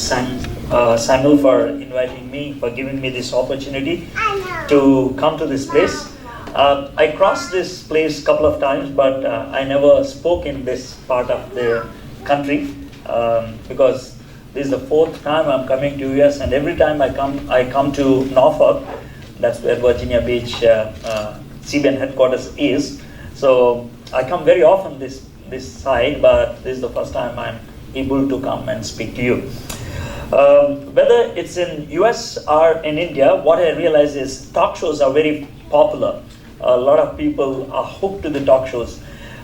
Samuel for inviting me, for giving me this opportunity to come to this place. I crossed this place a couple of times, but I never spoke in this part of the country because this is the fourth time I'm coming to US, and every time I come to Norfolk. That's where Virginia Beach CBN headquarters is. So I come very often this side, but this is the first time I'm able to come and speak to you. Whether it's in US or in India, what I realize is talk shows are very popular. A lot of people are hooked to the talk shows.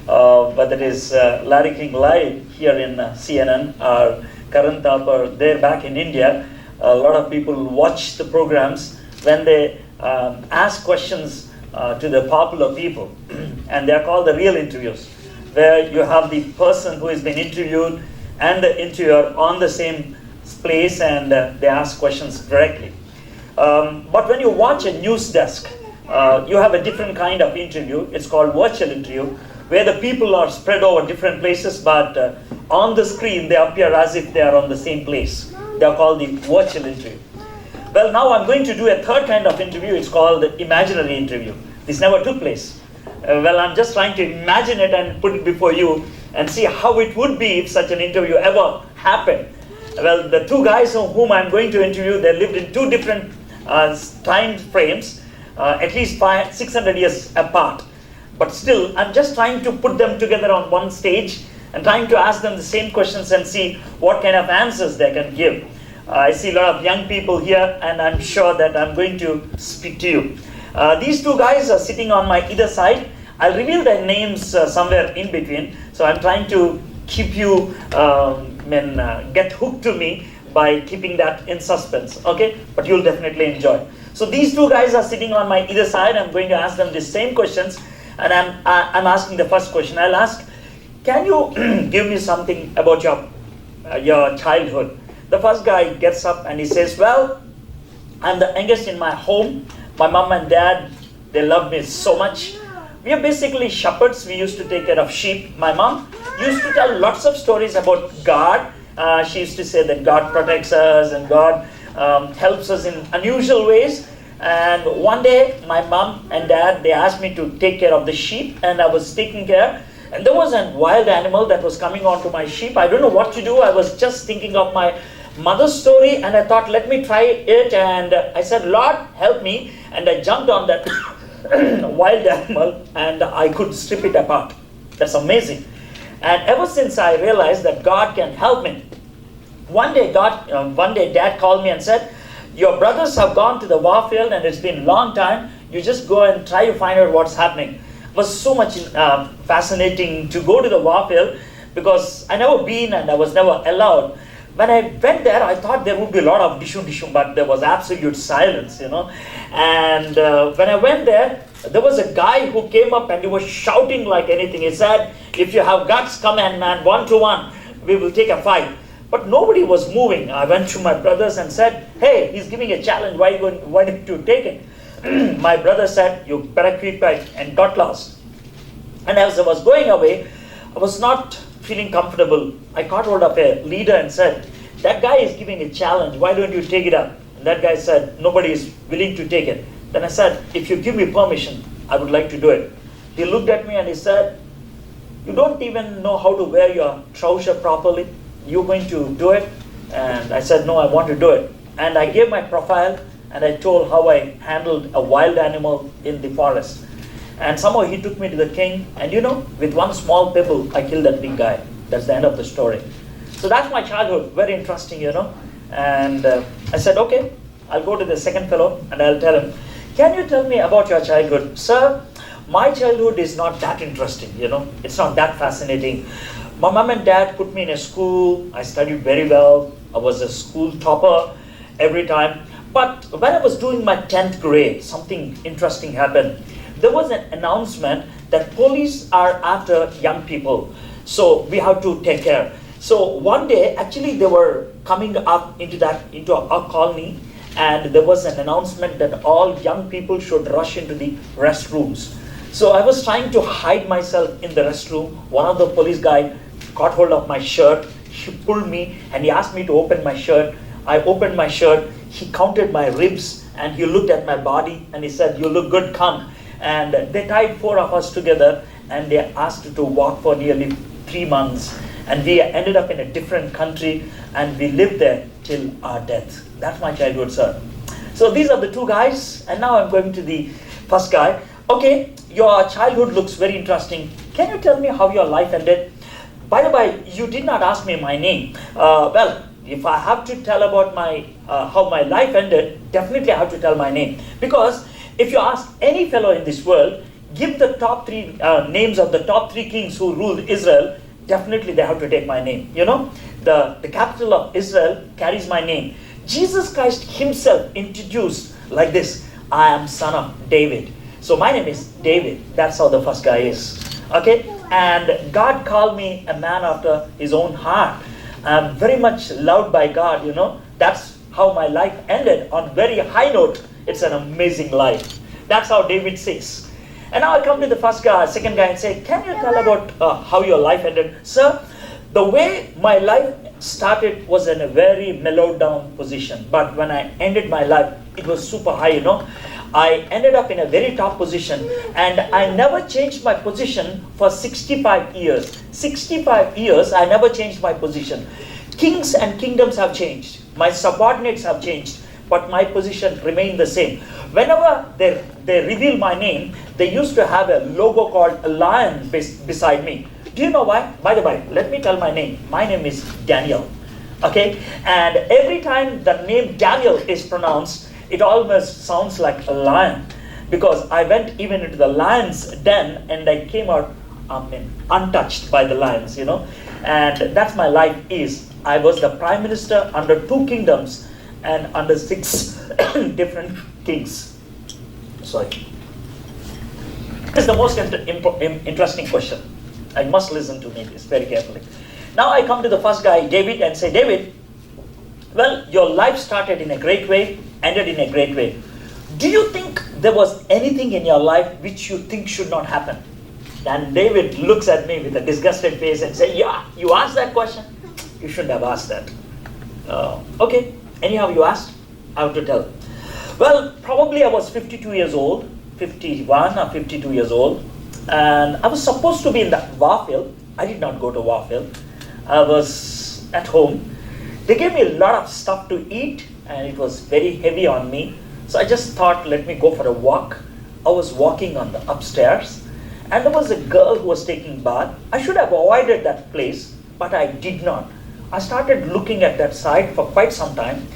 Whether it is Larry King Live here in CNN or Karan Thapar there back in India, a lot of people watch the programs when they ask questions to the popular people. And they are called the real interviews, where you have the person who has been interviewed and the interviewer on the same place, and they ask questions directly. But when you watch a news desk, you have a different kind of interview. It's called virtual interview, where the people are spread over different places, but on the screen they appear as if they are on the same place. They are called the virtual interview. Well, now I'm going to do a third kind of interview. It's called the imaginary interview. This never took place. Well, I'm just trying to imagine it and put it before you and see how it would be if such an interview ever happened. Well, the two guys whom I'm going to interview, they lived in two different time frames, at least 600 years apart. But still, I'm just trying to put them together on one stage and trying to ask them the same questions and see what kind of answers they can give. I see a lot of young people here, and I'm sure that I'm going to speak to you. These two guys are sitting on my either side. I'll reveal their names somewhere in between. So I'm trying to keep you get hooked to me by keeping that in suspense, okay? But you'll definitely enjoy. So these two guys are sitting on my either side. I'm going to ask them the same questions, and I'm asking the first question. I'll ask, can you give me something about your childhood? The first guy gets up and he says, well, I'm the youngest in my home. My mom and dad, they love me so much. We are basically shepherds. We used to take care of sheep. My mom used to tell lots of stories about God. She used to say that God protects us and God helps us in unusual ways. And one day, my mom and dad, they asked me to take care of the sheep, and I was taking care. And there was a wild animal that was coming onto my sheep. I don't know what to do. I was just thinking of my mother's story, and I thought, let me try it. And I said, Lord, help me. And I jumped on that wild animal, and I could strip it apart. That's amazing. And ever since I realized that God can help me. One day, Dad called me and said, your brothers have gone to the war field, and it's been a long time. You just go and try to find out what's happening. It was so much fascinating to go to the war field, because I never been and I was never allowed. When I went there, I thought there would be a lot of dishum, but there was absolute silence, And when I went there was a guy who came up and he was shouting like anything. He said, if you have guts, come in, man, 1-to-1, we will take a fight. But nobody was moving. I went to my brothers and said, hey, he's giving a challenge, why did you take it? My brother said, you better keep quiet, and got lost. And as I was going away, I was not feeling comfortable. I caught hold of a leader and said, that guy is giving a challenge, why don't you take it up? And that guy said, nobody is willing to take it. Then I said, if you give me permission, I would like to do it. He looked at me and he said, you don't even know how to wear your trouser properly. You're going to do it? And I said, no, I want to do it. And I gave my profile, and I told how I handled a wild animal in the forest. And somehow he took me to the king, and with one small pebble, I killed that big guy. That's the end of the story. So that's my childhood, very interesting, And I said, okay, I'll go to the second fellow, and I'll tell him, can you tell me about your childhood? Sir, my childhood is not that interesting, It's not that fascinating. My mom and dad put me in a school. I studied very well. I was a school topper every time. But when I was doing my 10th grade, something interesting happened. There was an announcement that police are after young people. So we have to take care. So one day, actually, they were coming up into our colony, and there was an announcement that all young people should rush into the restrooms. So I was trying to hide myself in the restroom. One of the police guy caught hold of my shirt. he pulled me and he asked me to open my shirt. I opened my shirt. He counted my ribs and he looked at my body and he said, "You look good, come." And they tied 4 of us together and they asked to walk for nearly 3 months. And we ended up in a different country and we lived there till our death. That's my childhood, sir. So these are the 2 guys, and now I'm going to the first guy. Okay, your childhood looks very interesting. Can you tell me how your life ended? By the way, you did not ask me my name. Well, if I have to tell about my how my life ended, definitely I have to tell my name. Because if you ask any fellow in this world, give the top 3 names of the top 3 kings who ruled Israel, definitely they have to take my name. You know, the capital of Israel carries my name. Jesus Christ himself introduced like this: "I am son of David." So my name is David. That's how the first guy is. Okay? And God called me a man after his own heart. I'm very much loved by God, you know. That's how my life ended on very high note. It's an amazing life. That's how David says. And now I come to the first guy, second guy, and say, "Can you tell about how your life ended?" Sir, the way my life started was in a very mellowed down position. But when I ended my life, it was super high, you know. I ended up in a very top position, and I never changed my position for 65 years. 65 years, I never changed my position. Kings and kingdoms have changed. My subordinates have changed, but my position remained the same. Whenever they reveal my name, they used to have a logo called a lion beside me. Do you know why? By the way, let me tell my name. My name is Daniel. Okay? And every time the name Daniel is pronounced, it almost sounds like a lion. Because I went even into the lion's den and I came out untouched by the lions, you know. And that's my life is. I was the prime minister under 2 kingdoms and under 6 different kings. Sorry. This is the most interesting question. I must listen to me this very carefully. Now I come to the first guy, David, and say, "David, well, your life started in a great way, ended in a great way. Do you think there was anything in your life which you think should not happen?" And David looks at me with a disgusted face and says, "Yeah, you asked that question? You shouldn't have asked that." Okay, anyhow you asked, I have to tell. Well, probably I was 52 years old, 51 or 52 years old. And I was supposed to be in the warfield. I did not go to warfield. I was at home. They gave me a lot of stuff to eat and it was very heavy on me. So I just thought, let me go for a walk. I was walking on the upstairs and there was a girl who was taking bath. I should have avoided that place, but I did not. I started looking at that side for quite some time.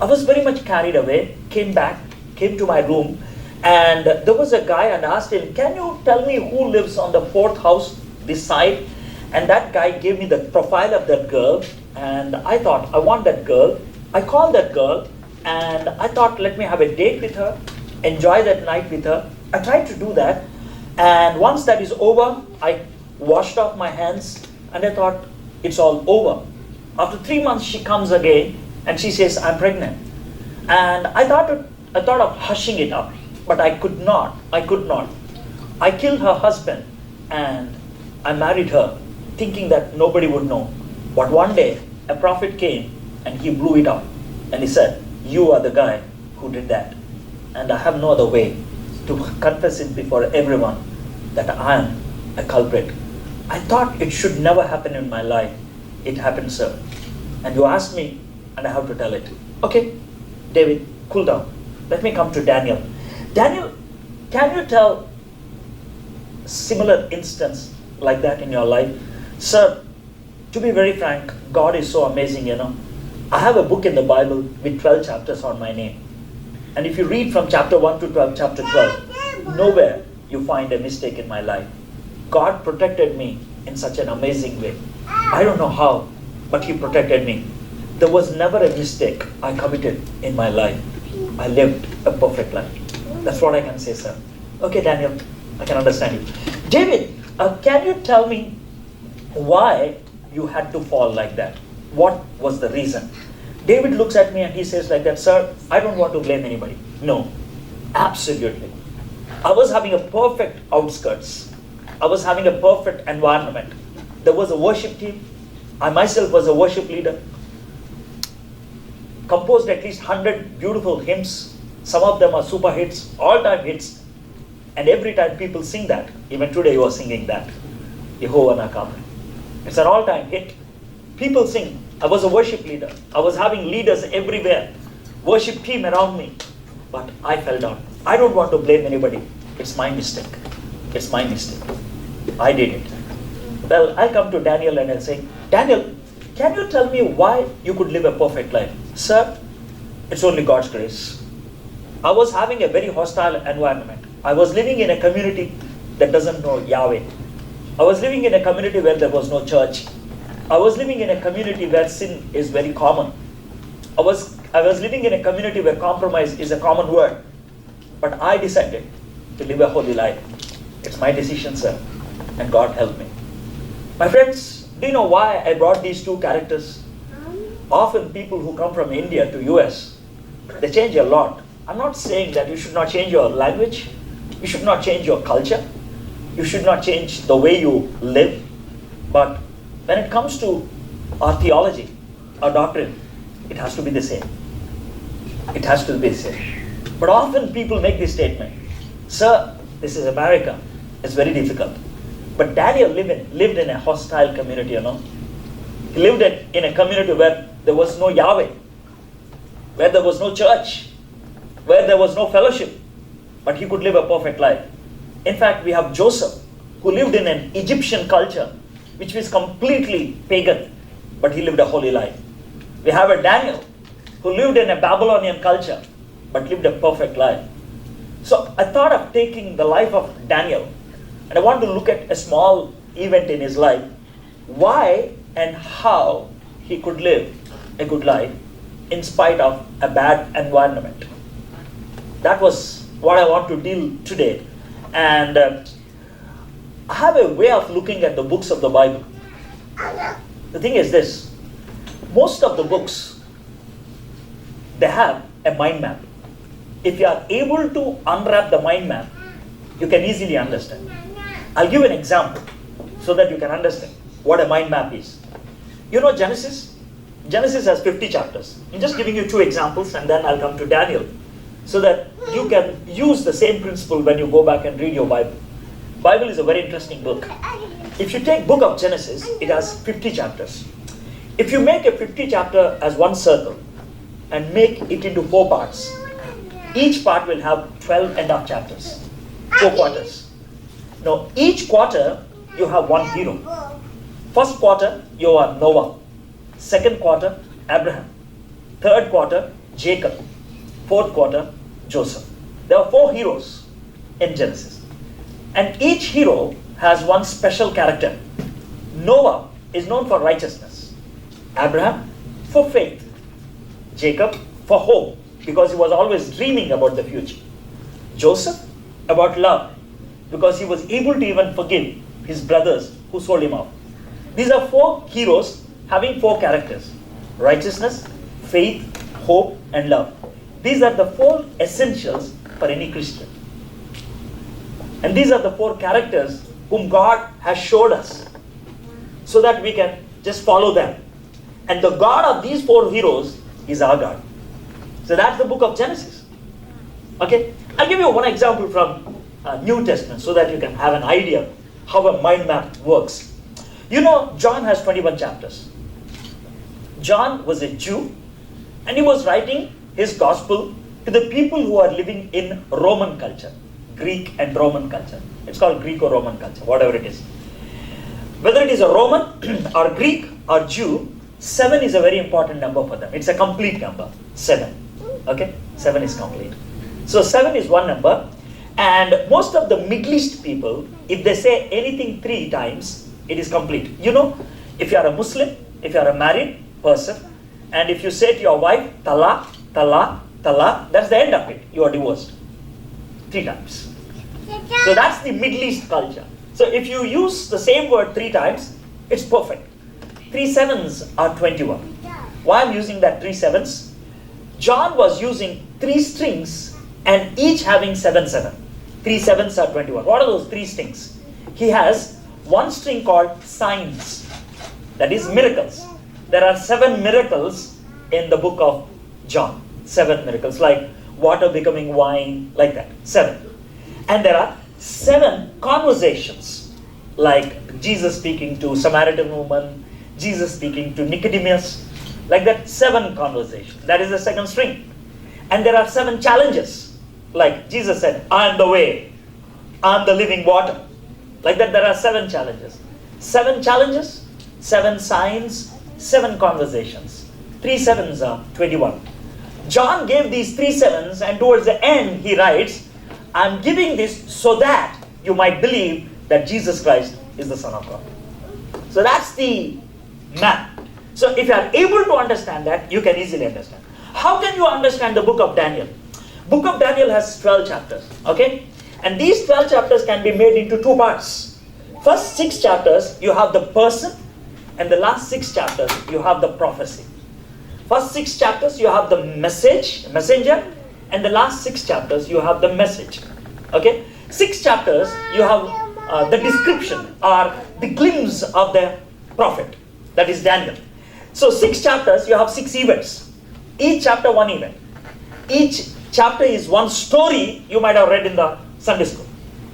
I was very much carried away, came to my room. And there was a guy and asked him, "Can you tell me who lives on the 4th house this side?" And that guy gave me the profile of that girl. And I thought, I want that girl. I called that girl and I thought, let me have a date with her, enjoy that night with her. I tried to do that. And once that is over, I washed off my hands and I thought, it's all over. After 3 months, she comes again and she says, "I'm pregnant." And I thought of hushing it up. But I could not. I killed her husband and I married her thinking that nobody would know. But one day a prophet came and he blew it up and he said, "You are the guy who did that." And I have no other way to confess it before everyone that I am a culprit. I thought it should never happen in my life. It happened, sir. And you asked me and I have to tell it. Okay, David, cool down. Let me come to Daniel. Daniel, can you tell similar instance like that in your life? Sir, to be very frank, God is so amazing, you know. I have a book in the Bible with 12 chapters on my name. And if you read from chapter 1 to 12, chapter 12, nowhere you find a mistake in my life. God protected me in such an amazing way. I don't know how, but He protected me. There was never a mistake I committed in my life. I lived a perfect life. That's what I can say, sir. Okay, Daniel, I can understand you. David, can you tell me why you had to fall like that? What was the reason? David looks at me and he says like that, "Sir, I don't want to blame anybody." No, absolutely. I was having a perfect outskirts. I was having a perfect environment. There was a worship team. I myself was a worship leader, composed at least 100 beautiful hymns. Some of them are super hits, all-time hits. And every time people sing that, even today you are singing that, Yehovah Nakam. It's an all-time hit. People sing. I was a worship leader. I was having leaders everywhere, worship team around me. But I fell down. I don't want to blame anybody. It's my mistake. It's my mistake. I did it. Well, I'll come to Daniel and I'll say, Daniel, can you tell me why you could live a perfect life? Sir, it's only God's grace. I was having a very hostile environment. I was living in a community that doesn't know Yahweh. I was living in a community where there was no church. I was living in a community where sin is very common. I was living in a community where compromise is a common word. But I decided to live a holy life. It's my decision, sir. And God helped me. My friends, do you know why I brought these two characters? Often people who come from India to US, they change a lot. I'm not saying that you should not change your language. You should not change your culture. You should not change the way you live. But when it comes to our theology, our doctrine, it has to be the same. It has to be the same. But often people make this statement, sir, this is America. It's very difficult. But Daniel lived in a hostile community, you know. He lived in a community where there was no Yahweh, where there was no church, where there was no fellowship. But he could live a perfect life. In fact, we have Joseph, who lived in an Egyptian culture, which was completely pagan, but he lived a holy life. We have a Daniel, who lived in a Babylonian culture, but lived a perfect life. So I thought of taking the life of Daniel, and I want to look at a small event in his life, why and how he could live a good life in spite of a bad environment. That was what I want to deal today. And I have a way of looking at the books of the Bible. The thing is this, most of the books, they have a mind map. If you are able to unwrap the mind map, you can easily understand. I'll give an example so that you can understand what a mind map is. You know Genesis? Genesis has 50 chapters. I'm just giving you two examples and then I'll come to Daniel so that you can use the same principle when you go back and read your Bible. Bible is a very interesting book. If you take book of Genesis, it has 50 chapters. If you make a 50 chapter as one circle and make it into 4 parts, each part will have 12 and a half chapters, 4 quarters. Now, each quarter, you have one hero. First quarter, you are Noah. Second quarter, Abraham. Third quarter, Jacob. Fourth quarter, Joseph. There are 4 heroes in Genesis. And each hero has one special character. Noah is known for righteousness. Abraham for faith. Jacob for hope, because he was always dreaming about the future. Joseph about love, because he was able to even forgive his brothers who sold him out. These are 4 heroes having 4 characters: righteousness, faith, hope, and love. These are the 4 essentials for any Christian. And these are the 4 characters whom God has showed us so that we can just follow them. And the God of these 4 heroes is our God. So that's the book of Genesis. Okay, I'll give you one example from New Testament so that you can have an idea how a mind map works. You know, John has 21 chapters. John was a Jew and he was writing his gospel to the people who are living in Roman culture, Greek and Roman culture. It's called Greek or Roman culture, whatever it is. Whether it is a Roman or Greek or Jew, 7 is a very important number for them. It's a complete number, 7. Okay, 7 is complete. So 7 is one number. And most of the Middle East people, if they say anything 3 times, it is complete. You know, if you are a Muslim, if you are a married person, and if you say to your wife, talaq, talaq, talaq, that's the end of it. You are divorced. 3 times. So that's the Middle East culture. So if you use the same word 3 times, it's perfect. 3 sevens are 21. Why I'm using that 3 sevens? John was using 3 strings and each having 7, 7. 3 sevens are 21. What are those 3 strings? He has one string called signs. That is miracles. There are 7 miracles in the book of John. 7 miracles, like water becoming wine, like that. 7. And there are 7 conversations, like Jesus speaking to Samaritan woman, Jesus speaking to Nicodemus, like that. 7 conversations. That is the second string. And there are 7 challenges, like Jesus said, I am the way, I am the living water. Like that, there are 7 challenges. 7 challenges, 7 signs, 7 conversations. 3 sevens are 21. John gave these 3 sevens, and towards the end he writes, I am giving this so that you might believe that Jesus Christ is the Son of God. So that's the map. So if you are able to understand that, you can easily understand. How can you understand the book of Daniel? Book of Daniel has 12 chapters, okay? And these 12 chapters can be made into 2 parts. First 6 chapters, you have the person, and the last 6 chapters, you have the prophecy. First 6 chapters, you have the messenger, and the last 6 chapters, you have the message. Okay? 6 chapters, you have the description or the glimpse of the prophet. That is Daniel. So 6 chapters, you have 6 events. Each chapter, 1 event. Each chapter is 1 story you might have read in the Sunday school.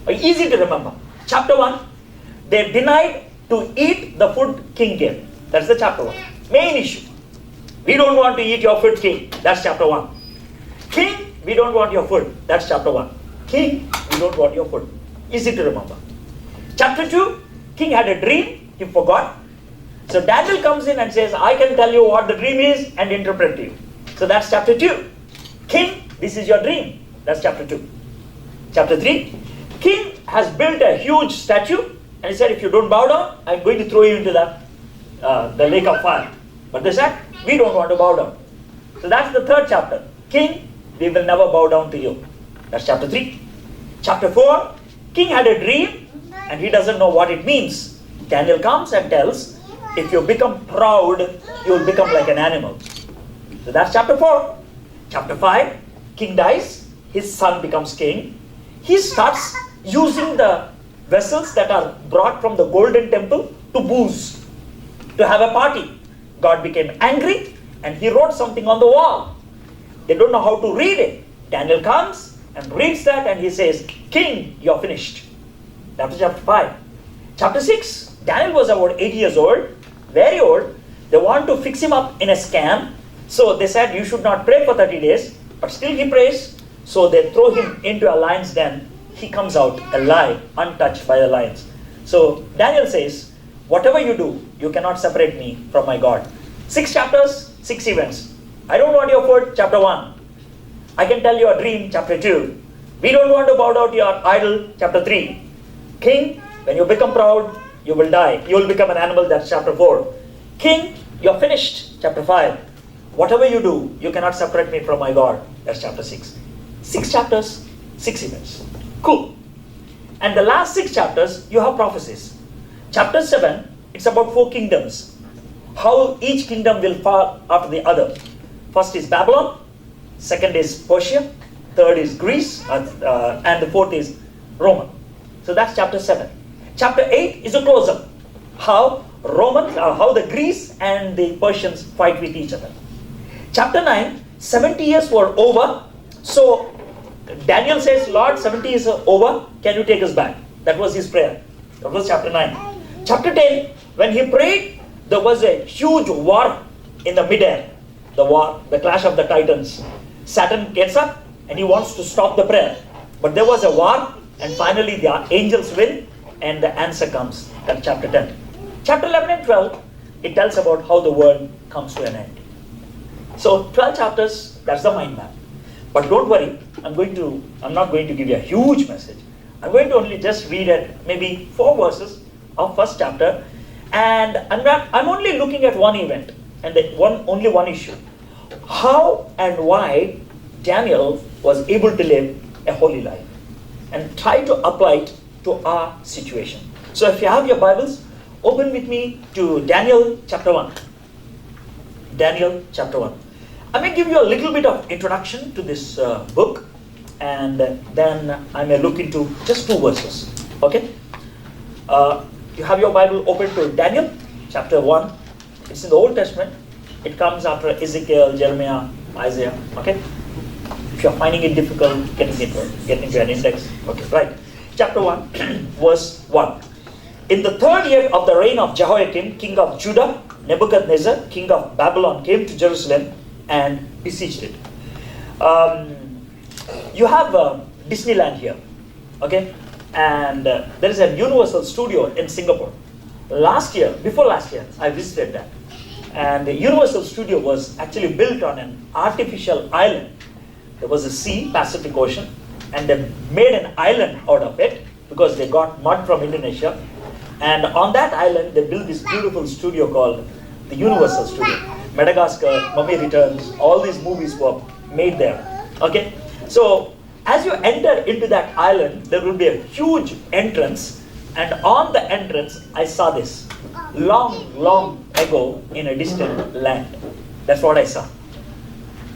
Easy to remember. Chapter 1, they denied to eat the food king gave. That's the chapter 1. Main issue. We don't want to eat your food, king. That's chapter 1. King, we don't want your food. That's chapter 1. King, we don't want your food. Easy to remember. Chapter 2, king had a dream. He forgot. So Daniel comes in and says, I can tell you what the dream is and interpret to you. So that's chapter 2. King, this is your dream. That's chapter 2. Chapter 3, king has built a huge statue and he said, if you don't bow down, I'm going to throw you into the lake of fire. But they said, we don't want to bow down. So that's the 3rd chapter. King, we will never bow down to you. That's chapter 3. Chapter 4, king had a dream and he doesn't know what it means. Daniel comes and tells, if you become proud, you will become like an animal. So that's chapter 4. Chapter 5, king dies, his son becomes king. He starts using the vessels that are brought from the golden temple to booze, to have a party. God became angry and he wrote something on the wall. They don't know how to read it. Daniel comes and reads that and he says, king, you're finished. That was chapter 5. Chapter 6, Daniel was about 8 years old, very old. They want to fix him up in a scam. So they said, you should not pray for 30 days. But still he prays. So they throw him into a lion's den. He comes out alive, untouched by the lions. So Daniel says, whatever you do, you cannot separate me from my God. 6 chapters, 6 events. I don't want your food, chapter 1. I can tell you a dream, chapter 2. We don't want to bow down to your idol, chapter 3. King, when you become proud, you will die. You will become an animal, that's chapter 4. King, you're finished, chapter 5. Whatever you do, you cannot separate me from my God, that's chapter 6. 6 chapters, 6 events. Cool. And the last 6 chapters, you have prophecies. Chapter 7, it's about 4 kingdoms. How each kingdom will fall after the other. First is Babylon, second is Persia, third is Greece, and the 4th is Roman. So that's chapter 7. Chapter 8 is a close-up. How the Greece and the Persians fight with each other. Chapter 9, 70 years were over. So Daniel says, Lord, 70 years are over. Can you take us back? That was his prayer. That was chapter 9. Chapter 10, when he prayed, there was a huge war in the midair. The clash of the titans. Saturn gets up and he wants to stop the prayer. But there was a war and finally the angels win and the answer comes. That's chapter 10. Chapter 11 and 12, it tells about how the world comes to an end. So 12 chapters, that's the mind map. But don't worry, I'm not going to give you a huge message. I'm going to only just read maybe 4 verses of first chapter, and I'm only looking at one event and only one issue. How and why Daniel was able to live a holy life and try to apply it to our situation. So if you have your Bibles, open with me to Daniel chapter 1. Daniel chapter 1. I may give you a little bit of introduction to this book, and then I may look into just 2 verses. Okay? You have your Bible open to Daniel chapter 1. It's in the Old Testament. It comes after Ezekiel, Jeremiah, Isaiah. Okay? If you're finding it difficult, get into an index. Okay, right. Chapter 1, verse 1. In the third year of the reign of Jehoiakim, king of Judah, Nebuchadnezzar, king of Babylon, came to Jerusalem and besieged it. You have Disneyland here, okay? And there is a Universal Studio in Singapore. Before last year, I visited that. And the Universal Studio was actually built on an artificial island. There was a sea, Pacific Ocean, and they made an island out of it because they got mud from Indonesia. And on that island, they built this beautiful studio called the Universal Studio. Madagascar, Mummy Returns, all these movies were made there. Okay? So, as you enter into that island, there will be a huge entrance. And on the entrance, I saw this. Long, long ago in a distant land. That's what I saw.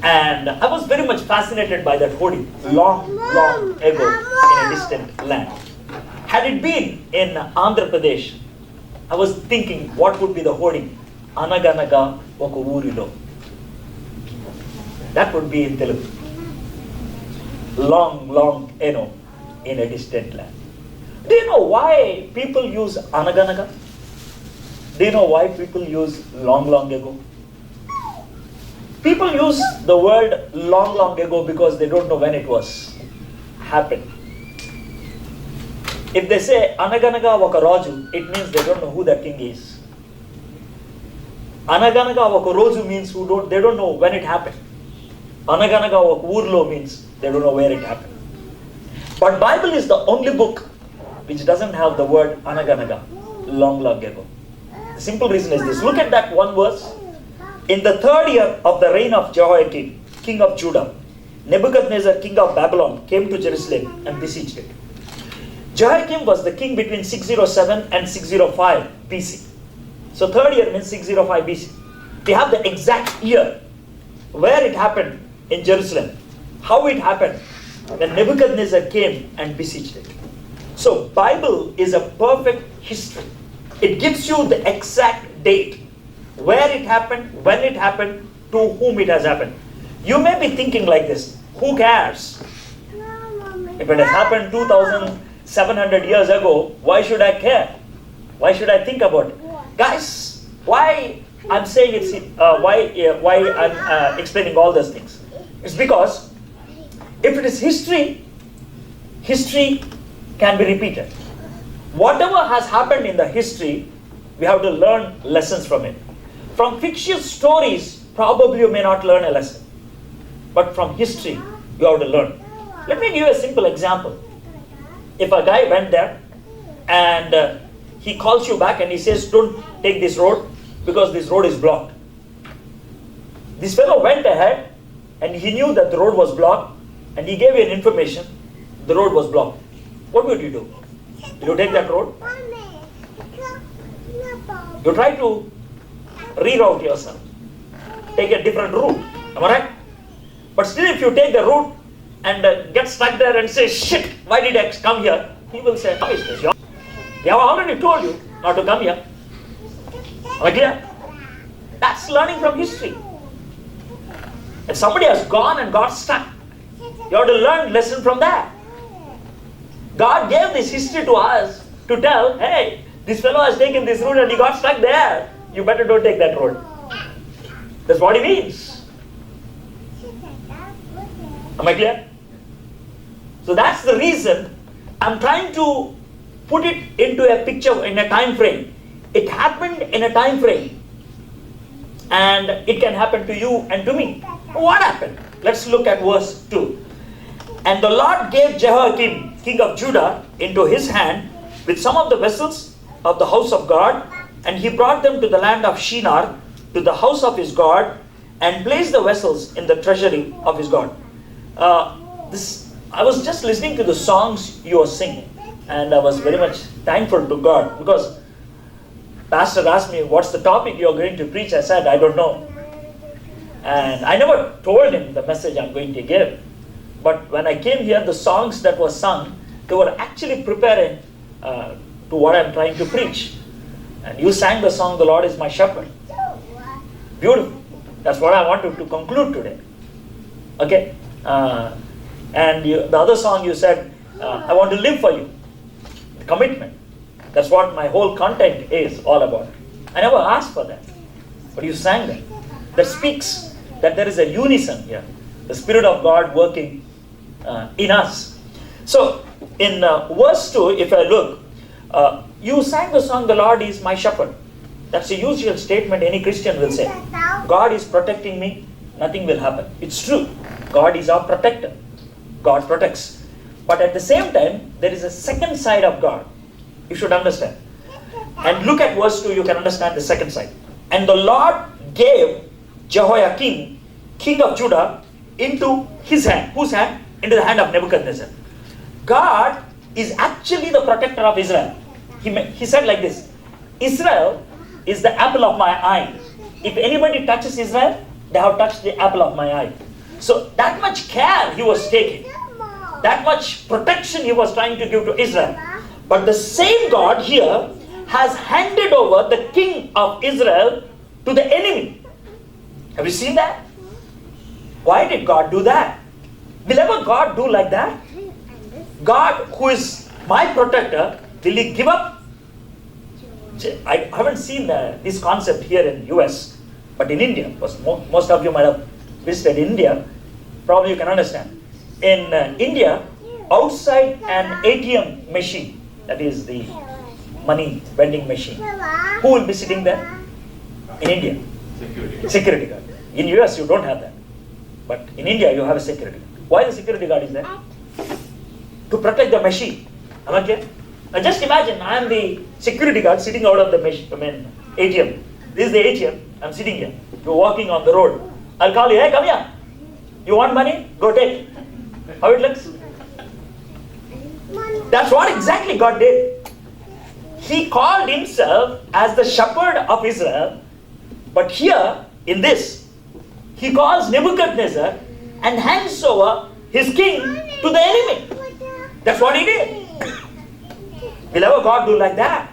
And I was very much fascinated by that hoarding. Long, long ago in a distant land. Had it been in Andhra Pradesh, I was thinking, what would be the hoarding? Anaganaga oka ఊరిలో. That would be in Telugu. Long, long ago in a distant land. Do you know why people use anaganaga? Do you know why people use long, long ago? People use the word long, long ago because they don't know when it was happened. If they say Anaganaga oka raju, it means they don't know who the king is. Anaganaga oka roju means they don't know when it happened. Anaganaga oka urlo means they don't know where it happened. But Bible is the only book which doesn't have the word Anaganaga, long, long ago. The simple reason is this. Look at that one verse. In the third year of the reign of Jehoiakim, king of Judah, Nebuchadnezzar, king of Babylon, came to Jerusalem and besieged it. Jehoiakim was the king between 607 and 605 BC. So third year means 605 BC. We have the exact year where it happened in Jerusalem, how it happened when Nebuchadnezzar came and besieged it. So Bible is a perfect history. It gives you the exact date, where it happened, when it happened, to whom it has happened. You may be thinking like this, who cares? If it has happened 2,700 years ago, why should I care? Why should I think about it? Guys, why I'm saying it's why I'm explaining all those things? It's because if it is history, history can be repeated. Whatever has happened in the history, we have to learn lessons from it. From fictitious stories, probably you may not learn a lesson. But from history, you have to learn. Let me give you a simple example. If a guy went there and he calls you back and he says, don't take this road because this road is blocked. This fellow went ahead and he knew that the road was blocked and he gave you an information, the road was blocked. What would you do? Will you take that road? You try to reroute yourself. Take a different route. Am I right? But still if you take the route and get stuck there and say, shit, why did I come here? He will say, how is this? We have already told you not to come here. Am I clear? That's learning from history. If somebody has gone and got stuck, you have to learn lesson from that. God gave this history to us to tell, hey, this fellow has taken this route and he got stuck there. You better don't take that road. That's what he means. Am I clear? So that's the reason I'm trying to put it into a picture in a time frame. It happened in a time frame. And it can happen to you and to me. What happened? Let's look at verse 2. And the Lord gave Jehoiakim, king of Judah, into his hand with some of the vessels of the house of God, and he brought them to the land of Shinar, to the house of his God, and placed the vessels in the treasury of his God. I was just listening to the songs you were singing, and I was very much thankful to God, because Pastor asked me, what's the topic you're going to preach? I said, I don't know. And I never told him the message I'm going to give. But when I came here, the songs that were sung, they were actually preparing to what I'm trying to preach. And you sang the song, "The Lord is my shepherd." Beautiful. That's what I wanted to conclude today. Okay? The other song you said, "I want to live for you." The commitment. That's what my whole content is all about. I never asked for that. But you sang that. That speaks that there is a unison here. The Spirit of God working in us. So, in verse 2, if I look, you sang the song, "The Lord is my shepherd." That's a usual statement any Christian will say. God is protecting me, nothing will happen. It's true. God is our protector. God protects. But at the same time, there is a second side of God. You should understand. And look at verse 2, you can understand the second side. "And the Lord gave Jehoiakim, king of Judah, into his hand." Whose hand? Into the hand of Nebuchadnezzar. God is actually the protector of Israel. He said like this, "Israel is the apple of my eye. If anybody touches Israel, they have touched the apple of my eye." So that much care he was taking. That much protection he was trying to give to Israel. But the same God here has handed over the king of Israel to the enemy. Have you seen that? Why did God do that? Will ever God do like that? God, who is my protector, will he give up? I haven't seen this concept here in US, but in India, because most of you might have visited India, probably you can understand. In India, outside an ATM machine, that is the money vending machine, who will be sitting there? In India? Security guard. In US, you don't have that. But in India, you have a security guard. Why the security guard is there? To protect the machine. Am I clear? Now just imagine, I am the security guard sitting out of the ATM. This is the ATM. I'm sitting here. You're walking on the road. I'll call you, "Hey, come here. You want money? Go take." How it looks? That's what exactly God did. He called himself as the shepherd of Israel. But here, in this, he calls Nebuchadnezzar and hands over his king to the enemy. That's what he did. Will ever God do like that?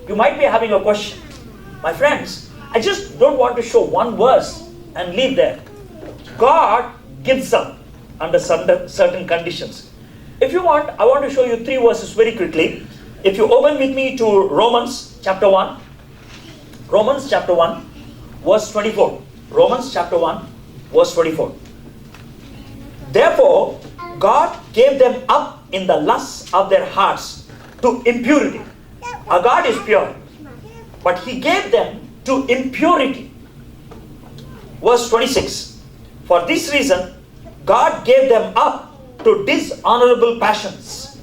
You might be having a question. My friends, I just don't want to show one verse and leave there. God gives up under certain conditions. If you want, I want to show you 3 verses very quickly. If you open with me to Romans chapter 1. Romans chapter 1, verse 24. Romans chapter 1, verse 24. "Therefore, God gave them up in the lusts of their hearts to impurity." Our God is pure, but He gave them to impurity. Verse 26. "For this reason, God gave them up to dishonorable passions."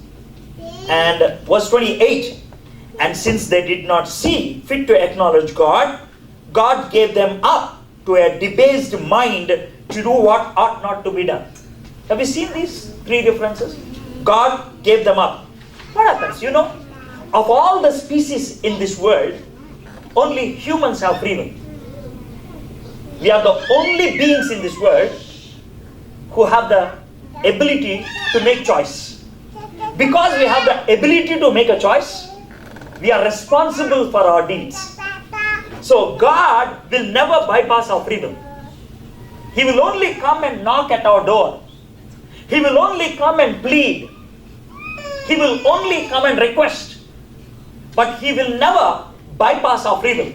And verse 28. "And since they did not see fit to acknowledge God, God gave them up to a debased mind to do what ought not to be done." Have you seen these 3 differences? God gave them up. What happens? You know, of all the species in this world, only humans have free will. We are the only beings in this world who have the ability to make choice. Because we have the ability to make a choice, we are responsible for our deeds. So God will never bypass our free will. He will only come and knock at our door. He will only come and plead. He will only come and request. But He will never bypass our free will.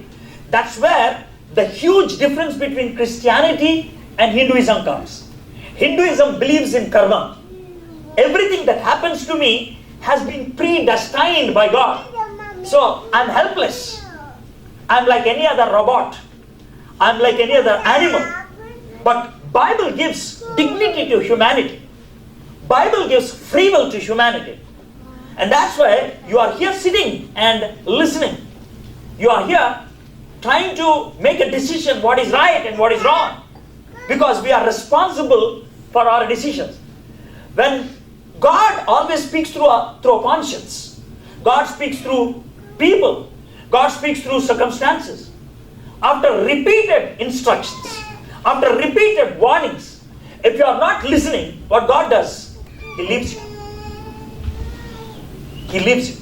That's where the huge difference between Christianity and Hinduism comes. Hinduism believes in karma. Everything that happens to me has been predestined by God. So I'm helpless. I'm like any other robot. I'm like any other animal. But Bible gives dignity to humanity. Bible gives free will to humanity. And that's why you are here sitting and listening. You are here trying to make a decision what is right and what is wrong. Because we are responsible for our decisions. When God always speaks through a conscience. God speaks through people. God speaks through circumstances. After repeated instructions, after repeated warnings, if you are not listening, what God does, He leaves you. He leaves you.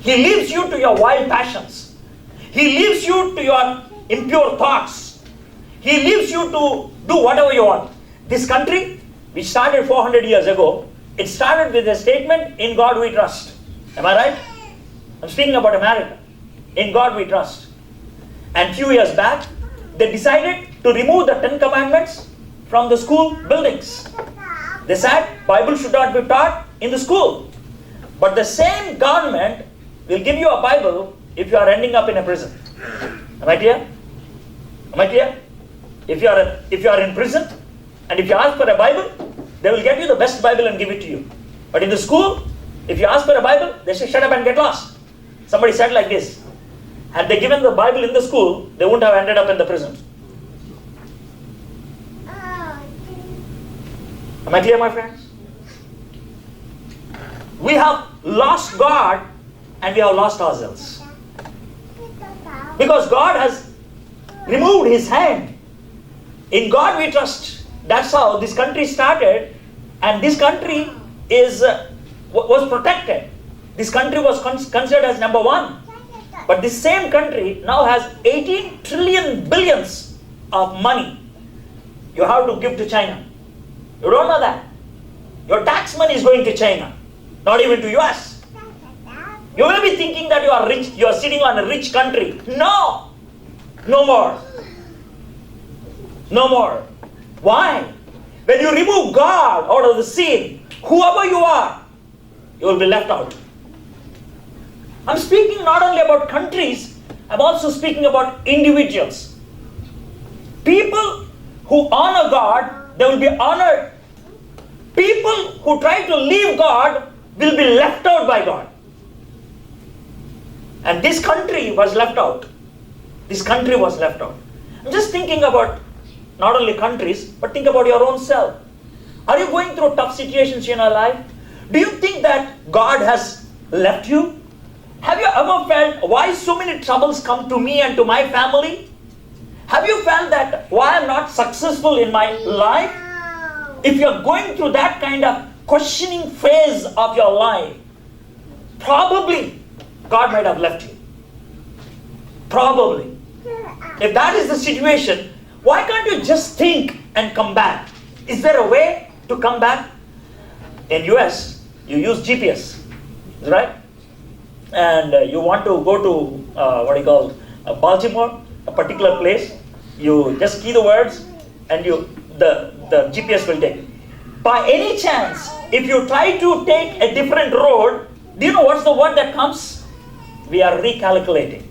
He leaves you to your wild passions. He leaves you to your impure thoughts. He leaves you to do whatever you want. This country, which started 400 years ago, it started with a statement, in God we trust. Am I right? I'm speaking about America. In God we trust. And few years back, they decided to remove the 10 commandments from the school buildings. They said Bible should not be taught in the school. But the same government will give you a Bible if you are ending up in a prison. Am I clear? Am I clear? If you are in prison and if you ask for a Bible, they will get you the best Bible and give it to you. But in the school, if you ask for a Bible, they say shut up and get lost. Somebody said like this, had they given the Bible in the school, they wouldn't have ended up in the prison. Am I clear, my friends? We have lost God and we have lost ourselves. Because God has removed His hand. In God we trust. That's how this country started, and this country was protected. This country was considered as number one. But this same country now has 18 trillion billions of money you have to give to China. You don't know that. Your tax money is going to China, not even to US. You may be thinking that you are rich, you are sitting on a rich country. No! No more. No more. Why? When you remove God out of the scene, whoever you are, you will be left out. I'm speaking not only about countries, I'm also speaking about individuals. People who honor God, they will be honored. People who try to leave God will be left out by God. And this country was left out. This country was left out. I'm just thinking about not only countries, but think about your own self. Are you going through tough situations in your life? Do you think that God has left you? Have you ever felt, why so many troubles come to me and to my family? Have you felt that, why I'm not successful in my life? If you're going through that kind of questioning phase of your life, probably God might have left you. Probably. If that is the situation, why can't you just think and come back? Is there a way to come back? In US, you use GPS, right? And you want to go to, Baltimore, a particular place. You just key the words and the GPS will take. By any chance, if you try to take a different road, do you know what's the word that comes? We are recalculating.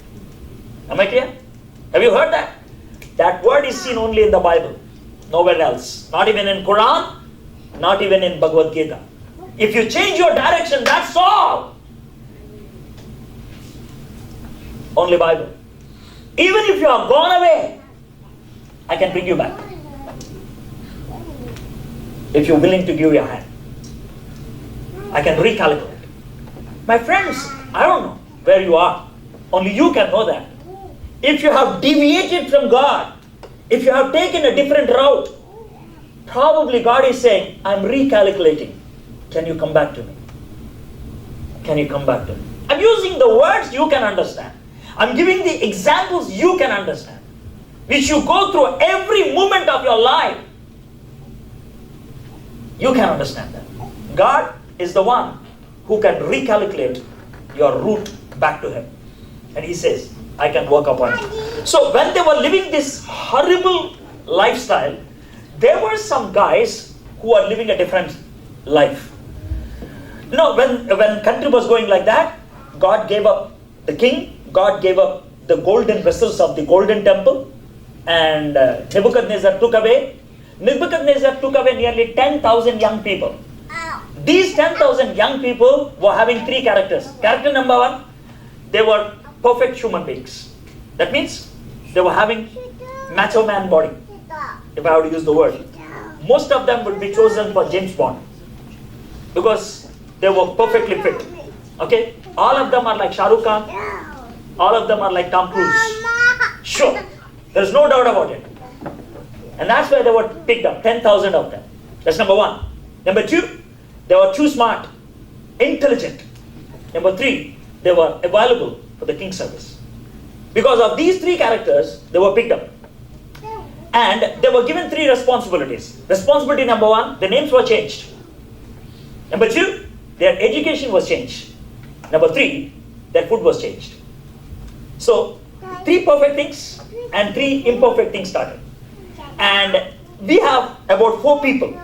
Am I clear? Have you heard that? That word is seen only in the Bible, nowhere else. Not even in Quran, not even in Bhagavad Gita. If you change your direction, that's all. Only Bible. Even if you have gone away, I can bring you back. If you're willing to give your hand, I can recalculate. My friends, I don't know where you are. Only you can know that. If you have deviated from God, if you have taken a different route, probably God is saying, I'm recalculating. Can you come back to me? Can you come back to me? I'm using the words you can understand. I'm giving the examples you can understand, which you go through every moment of your life. You can understand that. God is the one who can recalculate your route back to Him. And He says, I can work upon it. So when they were living this horrible lifestyle, there were some guys who are living a different life. You know, when country was going like that, God gave up the king, God gave up the golden vessels of the golden temple, and Nebuchadnezzar took away nearly 10,000 young people. These 10,000 young people were having three characters. Character number one, they were perfect human beings. That means they were having macho man body, if I have to use the word. Most of them would be chosen for James Bond because they were perfectly fit. Okay? All of them are like Shah Rukh Khan. All of them are like Tom Cruise. Sure. There's no doubt about it. And that's why they were picked up, 10,000 of them. That's number one. Number two, they were too smart, intelligent. Number three, they were available for the king's service. Because of these three characters, they were picked up. And they were given three responsibilities. Responsibility number one, the names were changed. Number two, their education was changed. Number three, their food was changed. So, three perfect things and three imperfect things started. And we have about 4 people.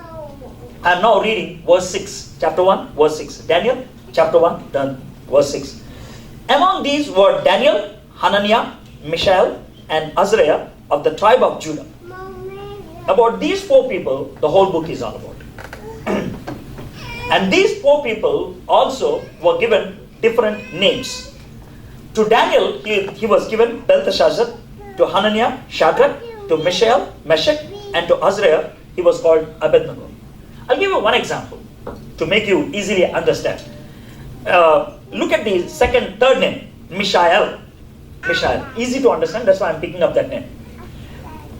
I am now reading verse 6, chapter 1, verse 6. Daniel, chapter 1, done, verse 6. Among these were Daniel, Hananiah, Mishael, and Azariah of the tribe of Judah. About these 4 people, the whole book is all about. And these 4 people also were given different names. To Daniel, he was given Belteshazzar. To Hananiah, Shadrach. To Mishael, Meshach. And to Azariah, he was called Abednego. I'll give you one example to make you easily understand. Look at the third name, Mishael. Mishael. Easy to understand, that's why I'm picking up that name.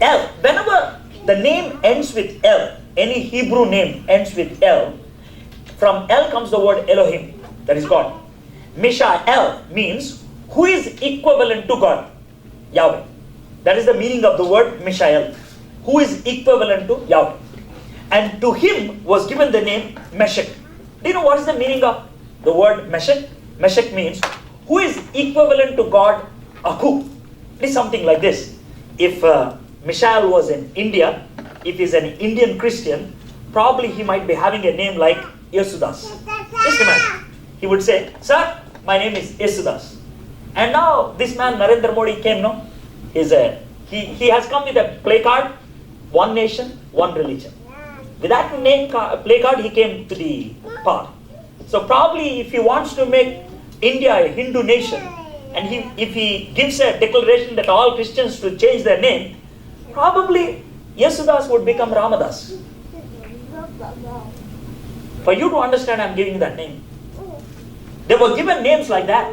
El. Whenever the name ends with El, any Hebrew name ends with El, from El comes the word Elohim, that is God. Mishael means who is equivalent to God, Yahweh. That is the meaning of the word Mishael, who is equivalent to Yahweh. And to him was given the name Meshach. Do you know what is the meaning of the word Meshach? Meshach means who is equivalent to God, Aku. It is something like this. If Mishael was in India, if he's an Indian Christian, probably he might be having a name like Yesudas. Just imagine. He would say, "Sir, my name is Yesudas." And now this man Narendra Modi came, no? He has come with a placard, one nation, one religion. With that placard, he came to the power. So probably if he wants to make India a Hindu nation, and if he gives a declaration that all Christians should change their name, probably Yesudas would become Ramadas. For you to understand, I'm giving that name. They were given names like that.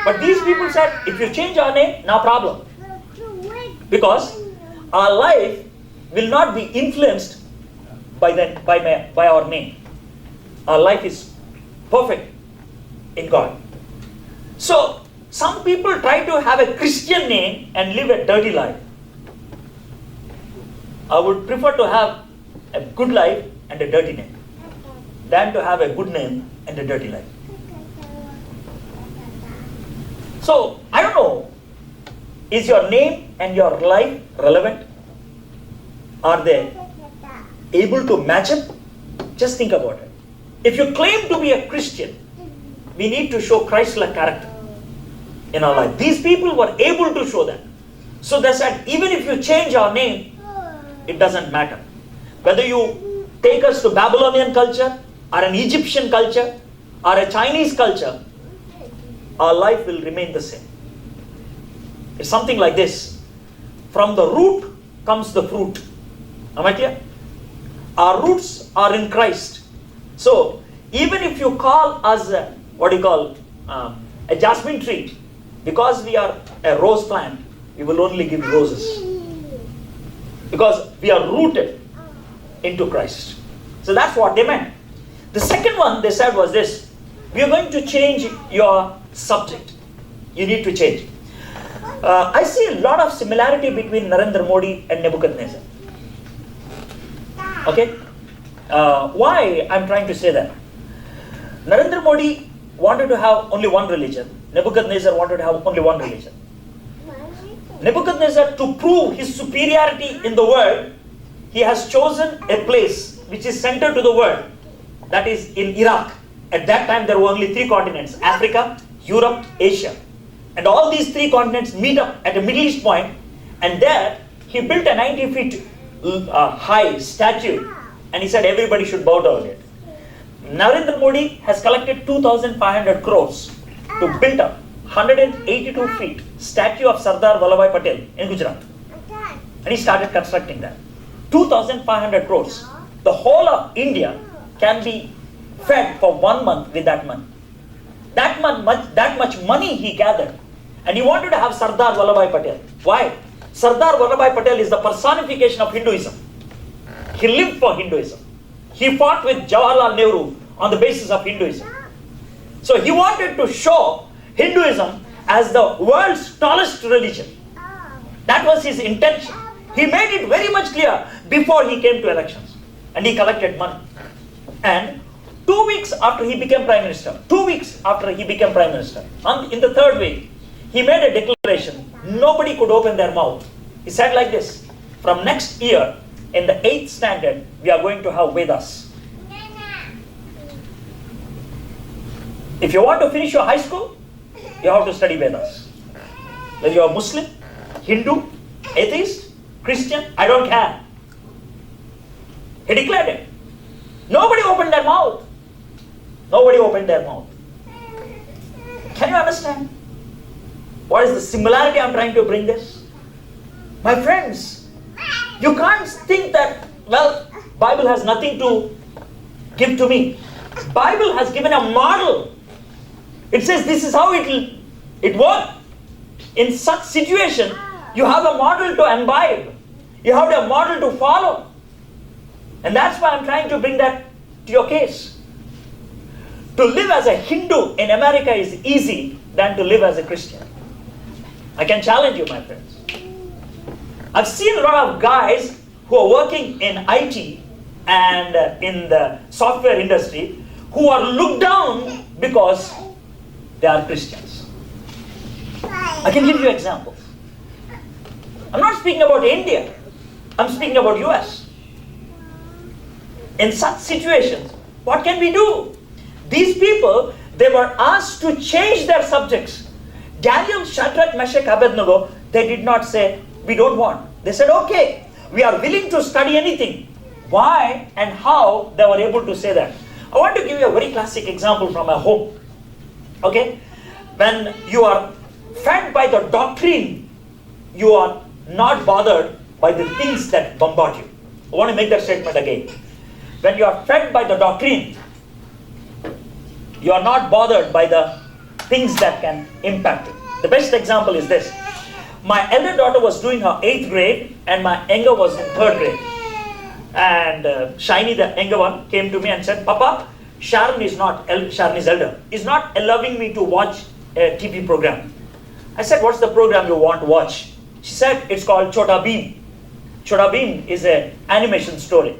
But these people said, if you change our name, no problem. Because our life will not be influenced by our name. Our life is perfect in God. So, some people try to have a Christian name and live a dirty life. I would prefer to have a good life and a dirty name than to have a good name and a dirty life. So, I don't know, is your name and your life relevant? Are they able to match up? Just think about it. If you claim to be a Christian, we need to show Christ-like character in our life. These people were able to show that. So they said, even if you change our name, it doesn't matter. Whether you take us to Babylonian culture, or an Egyptian culture, or a Chinese culture, our life will remain the same. It's something like this. From the root comes the fruit. Am I clear? Our roots are in Christ. So, even if you call us a jasmine tree, because we are a rose plant, we will only give roses. Because we are rooted into Christ. So that's what they meant. The second one they said was this: we are going to change your subject. You need to change. I see a lot of similarity between Narendra Modi and Nebuchadnezzar. Okay? Why I'm trying to say that? Narendra Modi wanted to have only one religion. Nebuchadnezzar wanted to have only one religion. Nebuchadnezzar, to prove his superiority in the world, he has chosen a place which is center to the world, that is in Iraq. At that time there were only 3 continents: Africa, Europe, Asia. And all these 3 continents meet up at a Middle East point, and there he built a 90 feet high statue, and he said everybody should bow down it. Narendra Modi has collected 2,500 crores to build up 182 feet statue of Sardar Vallabhbhai Patel in Gujarat. And he started constructing that. 2,500 crores. The whole of India can be fed for 1 month with that money. That much money he gathered. And he wanted to have Sardar Vallabhbhai Patel. Why? Sardar Vallabhbhai Patel is the personification of Hinduism. He lived for Hinduism. He fought with Jawaharlal Nehru on the basis of Hinduism. So he wanted to show Hinduism as the world's tallest religion. That was his intention. He made it very much clear before he came to elections. And he collected money. And 2 weeks after he became Prime Minister, in the third week, he made a declaration. Nobody could open their mouth. He said like this, from next year, in the 8th standard, we are going to have Vedas. If you want to finish your high school, you have to study Vedas. Whether you are Muslim, Hindu, atheist, Christian, I don't care. He declared it. Nobody opened their mouth. Can you understand? What is the similarity I'm trying to bring this? My friends, you can't think that, well, Bible has nothing to give to me. Bible has given a model. It says this is how it works. In such situation, you have a model to imbibe. You have a model to follow. And that's why I'm trying to bring that to your case. To live as a Hindu in America is easy than to live as a Christian. I can challenge you, my friends. I've seen a lot of guys who are working in IT and in the software industry who are looked down because they are Christians. I can give you examples. I'm not speaking about India. I'm speaking about US. In such situations, what can we do? These people, they were asked to change their subjects. Daniel, Shadrach, Meshach, Abednego, they did not say, we don't want. They said, okay, we are willing to study anything. Why and how they were able to say that? I want to give you a very classic example from my home. Okay? When you are fed by the doctrine, you are not bothered by the things that bombard you. I want to make that statement again. When you are fed by the doctrine, you are not bothered by the things that can impact you. The best example is this. My elder daughter was doing her 8th grade and my younger was in 3rd grade. And Shiny, the younger one, came to me and said, Papa, Sharon is elder, is not allowing me to watch a TV program. I said, what's the program you want to watch? She said, it's called Chota Bheem. Chota Bheem is an animation story.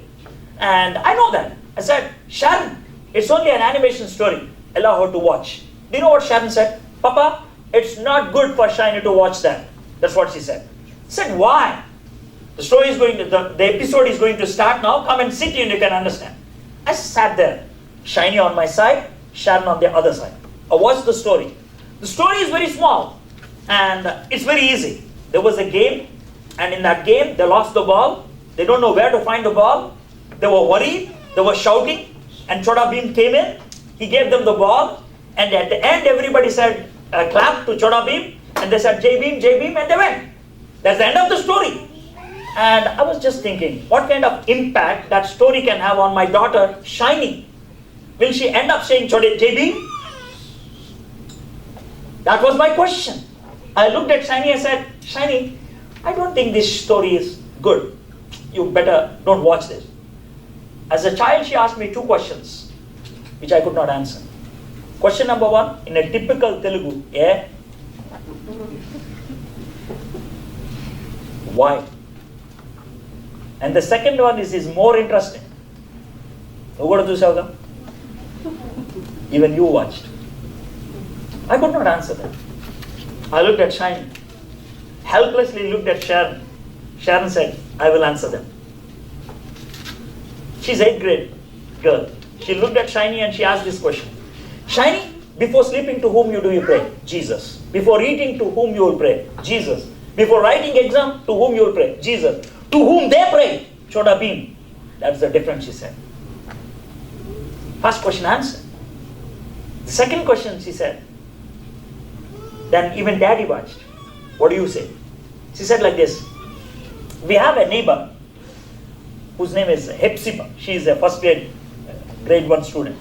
And I know that. I said, Sharon, it's only an animation story. Allow her to watch. Do you know what Sharon said? Papa, it's not good for Shiny to watch that. That's what she said. I said, why? The story is going to, the episode is going to start now. Come and sit and you can understand. I sat there. Shiny on my side, Sharon on the other side. I watched the story. The story is very small and it's very easy. There was a game and in that game they lost the ball. They don't know where to find the ball. They were worried. They were shouting and Chota Bheem came in. He gave them the ball and at the end everybody said clap to Chota Bheem and they said Jai Bheem and they went. That's the end of the story. And I was just thinking what kind of impact that story can have on my daughter Shiny. Will she end up saying Jai Bheem? That was my question. I looked at Shiny and said, Shiny, I don't think this story is good. You better don't watch this. As a child, she asked me 2 questions, which I could not answer. Question number 1, in a typical Telugu, yeah? Why? And the second one is more interesting. Even you watched. I could not answer that. I looked at Shiny. Helplessly looked at Sharon. Sharon said, I will answer them. She's 8th grade girl. She looked at Shiny and she asked this question. Shiny, before sleeping to whom do you pray? Jesus. Before eating to whom you will pray? Jesus. Before writing exam to whom you will pray? Jesus. To whom they pray? Chota Bheem. That's the difference, she said. First question answered. The second question she said, then even daddy watched. What do you say? She said like this. We have a neighbor whose name is Hepzibah. She is a first grade 1 student.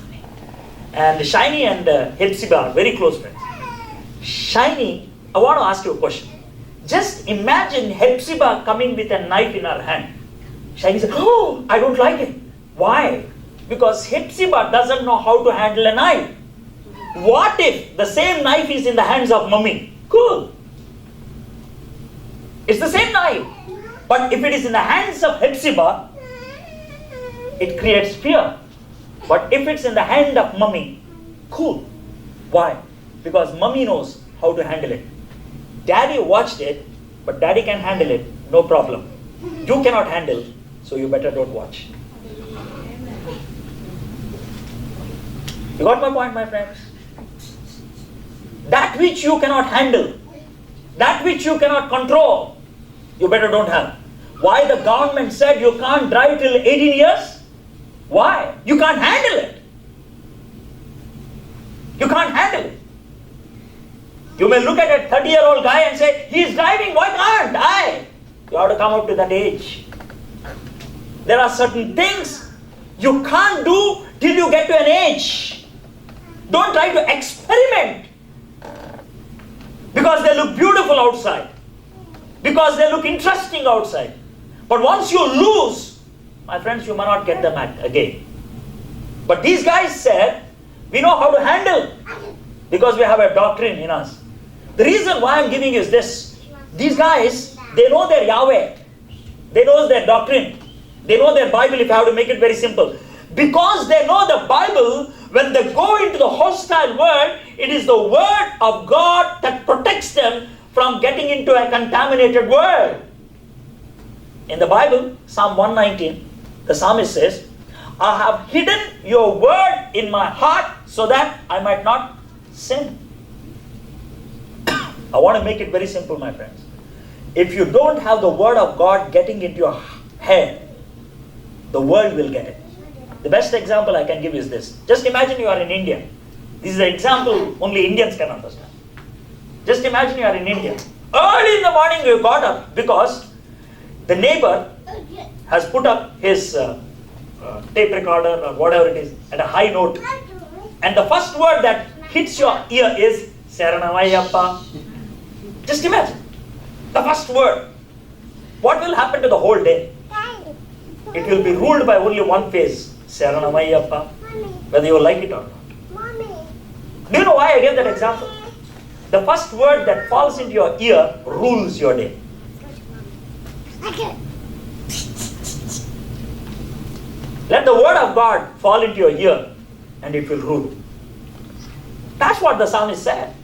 And Shiny and Hepzibah are very close friends. Shiny, I want to ask you a question. Just imagine Hepzibah coming with a knife in her hand. Shiny said, oh, I don't like it. Why? Because Hepzibah doesn't know how to handle a knife. What if the same knife is in the hands of mommy? Cool. It's the same knife. But if it is in the hands of Hephzibah, it creates fear. But if it's in the hand of mummy, cool. Why? Because mummy knows how to handle it. Daddy watched it, but daddy can handle it, no problem. You cannot handle, so you better don't watch. You got my point, my friends? That which you cannot handle, that which you cannot control, you better don't have. Why the government said you can't drive till 18 years? Why? You can't handle it. You can't handle it. You may look at a 30-year-old guy and say, he's driving, why can't I? You have to come up to that age. There are certain things you can't do till you get to an age. Don't try to experiment. Because they look beautiful outside. Because they look interesting outside. But once you lose, my friends, you may not get them again. But these guys said, we know how to handle. Because we have a doctrine in us. The reason why I'm giving is this. These guys, they know their Yahweh. They know their doctrine. They know their Bible, if I have to make it very simple. Because they know the Bible, when they go into the hostile world, it is the word of God that protects them from getting into a contaminated world. In the Bible, Psalm 119, the psalmist says, I have hidden your word in my heart so that I might not sin. I want to make it very simple, my friends. If you don't have the word of God getting into your head, the world will get it. The best example I can give is this. Just imagine you are in India. This is an example only Indians can understand. Just imagine you are in India. Early in the morning you got up because the neighbor has put up his tape recorder or whatever it is at a high note. And the first word that hits your ear is Saranavayappa. Just imagine. The first word. What will happen to the whole day? It will be ruled by only one phase. Saranavayappa. Whether you like it or not. Do you know why I gave that example? The first word that falls into your ear rules your day. Let the word of God fall into your ear and it will rule. That's what the psalmist said.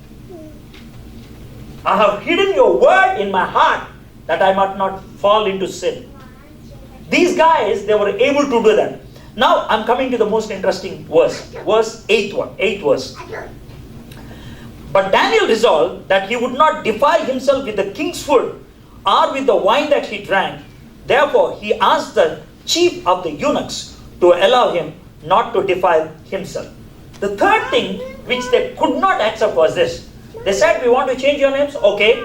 I have hidden your word in my heart that I might not fall into sin. These guys, they were able to do that. Now I'm coming to the most interesting verse. Verse 8th verse. But Daniel resolved that he would not defile himself with the king's food or with the wine that he drank. Therefore he asked the chief of the eunuchs to allow him not to defile himself. The third thing which they could not accept was this. They said, we want to change your names? Okay.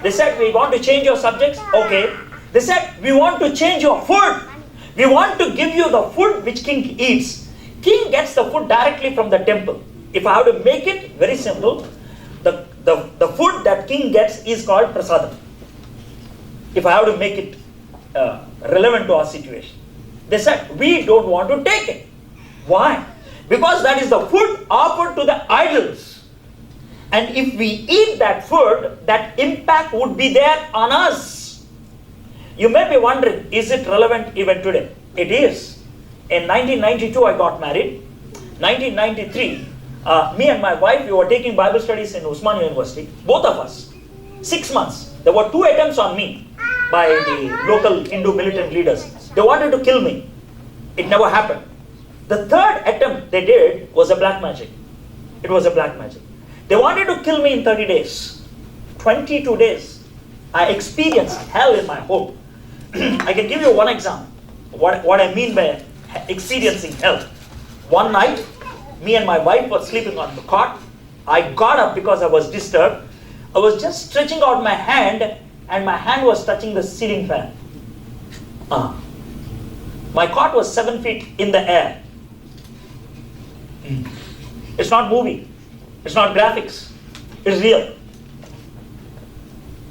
They said, we want to change your subjects? Okay. They said, we want to change your food. We want to give you the food which king eats. King gets the food directly from the temple. If I have to make it very simple, the food that king gets is called prasadam. If I have to make it relevant to our situation. They said, we don't want to take it. Why? Because that is the food offered to the idols. And if we eat that food, that impact would be there on us. You may be wondering, is it relevant even today? It is. In 1992, I got married. 1993, me and my wife, we were taking Bible studies in Usman University. Both of us. 6 months. There were 2 attempts on me by the local Hindu militant leaders. They wanted to kill me. It never happened. The third attempt they did was a black magic. It was a black magic. They wanted to kill me in 30 days. 22 days. I experienced hell in my home. I can give you one example. What I mean by experiencing hell. One night, me and my wife were sleeping on the cot. I got up because I was disturbed. I was just stretching out my hand and my hand was touching the ceiling fan. My cot was 7 feet in the air. It's not movie. It's not graphics. It's real.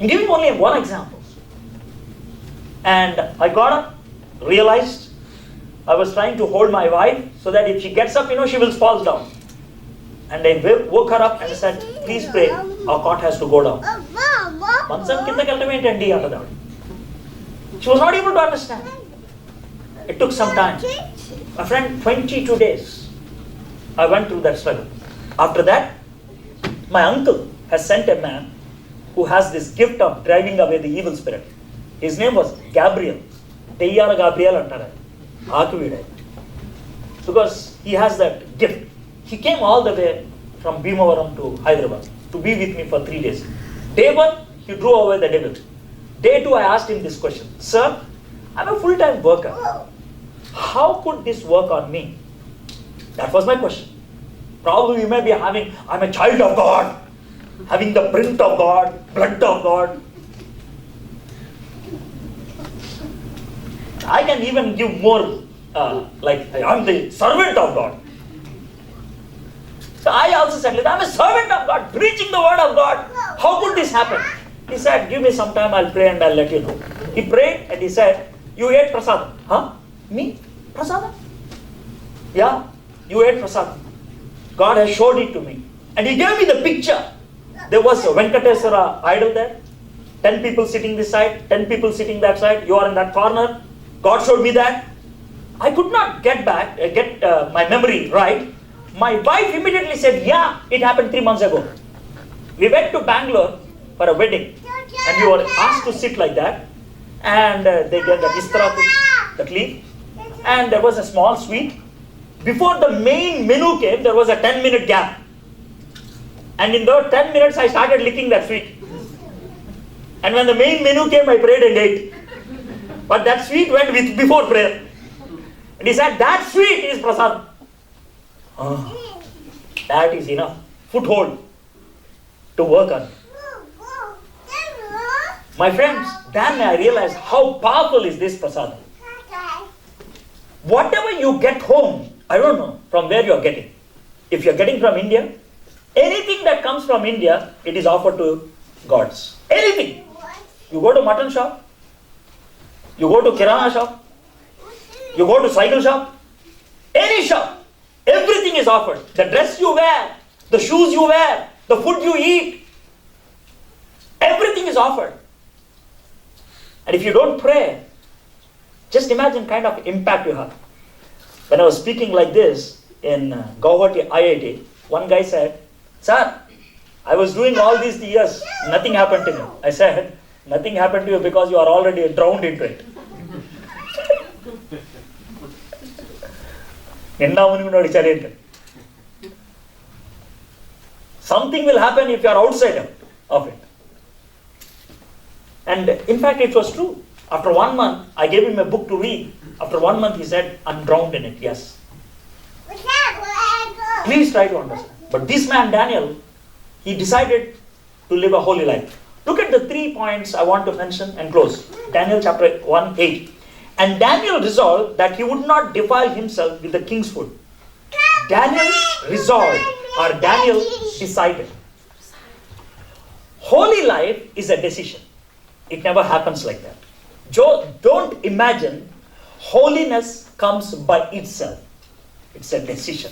I'm giving only one example. And I got up, realized I was trying to hold my wife so that if she gets up, she will fall down. And I woke her up and said, please pray. Our cot has to go down. She was not able to understand. It took some time. My friend, 22 days I went through that struggle. After that, my uncle has sent a man who has this gift of driving away the evil spirit. His name was Gabriel. Teyyala Gabriel antara. Aakivide. Because he has that gift. He came all the way from Bhimavaram to Hyderabad to be with me for 3 days. Day 1, he drew away the devil. Day 2, I asked him this question. Sir, I'm a full-time worker. How could this work on me? That was my question. Probably you may be having, I'm a child of God, having the print of God, blood of God. I can even give more, like I'm the servant of God. So I also said, I'm a servant of God, preaching the word of God. How could this happen? He said, give me some time, I'll pray and I'll let you know. He prayed and he said, you ate prasadam. Huh? Me? Prasadam? Yeah, you ate prasadam. God has showed it to me. And he gave me the picture. There was a Venkateswara idol there. 10 people sitting this side, 10 people sitting that side. You are in that corner. God showed me that. I could not get my memory right. My wife immediately said, yeah, it happened 3 months ago. We went to Bangalore for a wedding. And we were asked to sit like that. And they gave the istara, that leaf. And there was a small sweet. Before the main menu came, there was a 10-minute gap. And in those 10 minutes, I started licking that sweet. And when the main menu came, I prayed and ate. But that sweet went with before prayer. And he said, that sweet is prasad. Oh, that is enough foothold to work on. My friends, then I realized how powerful is this prasad. Whatever you get home, I don't know from where you are getting. If you are getting from India, anything that comes from India, it is offered to gods. Anything. You go to mutton shop, you go to kirana shop, you go to cycle shop, any shop, everything is offered. The dress you wear, the shoes you wear, the food you eat, everything is offered. And if you don't pray, just imagine kind of impact you have. When I was speaking like this in Guwahati IIT, one guy said, sir, I was doing all these years, nothing happened to me. I said, nothing happened to you because you are already drowned into it. Something will happen if you are outside of it. And in fact, it was true. After 1 month, I gave him a book to read. After 1 month, he said, I'm drowned in it. Yes. Please try to understand. But this man, Daniel, he decided to live a holy life. Look at the 3 points I want to mention and close. Daniel chapter 1:8. And Daniel resolved that he would not defile himself with the king's food. Daniel resolved, or Daniel decided. Holy life is a decision. It never happens like that. Don't imagine holiness comes by itself. It's a decision.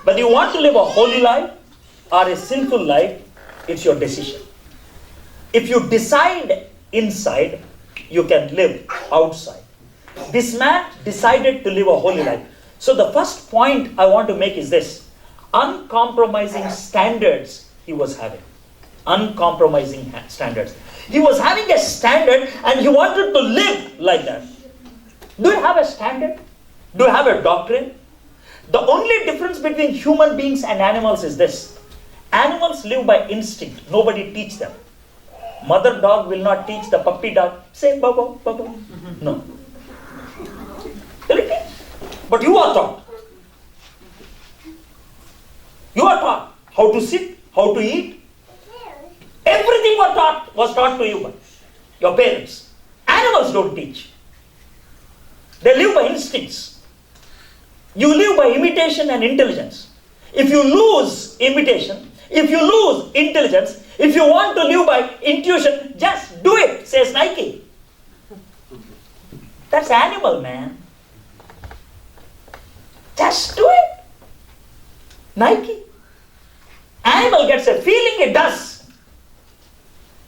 Whether you want to live a holy life or a sinful life, it's your decision. If you decide inside, you can live outside. This man decided to live a holy life. So the first point I want to make is this. Uncompromising standards he was having. Uncompromising standards. He was having a standard and he wanted to live like that. Do you have a standard? Do you have a doctrine? The only difference between human beings and animals is this. Animals live by instinct. Nobody teach them. Mother dog will not teach the puppy dog, say baba, baba. No. But you are taught. You are taught how to sit, how to eat. Everything was taught to you by your parents. Animals don't teach. They live by instincts. You live by imitation and intelligence. If you lose imitation, if you lose intelligence, if you want to live by intuition, just do it, says Nike. That's animal, man. Just do it. Nike. Animal gets a feeling, it does.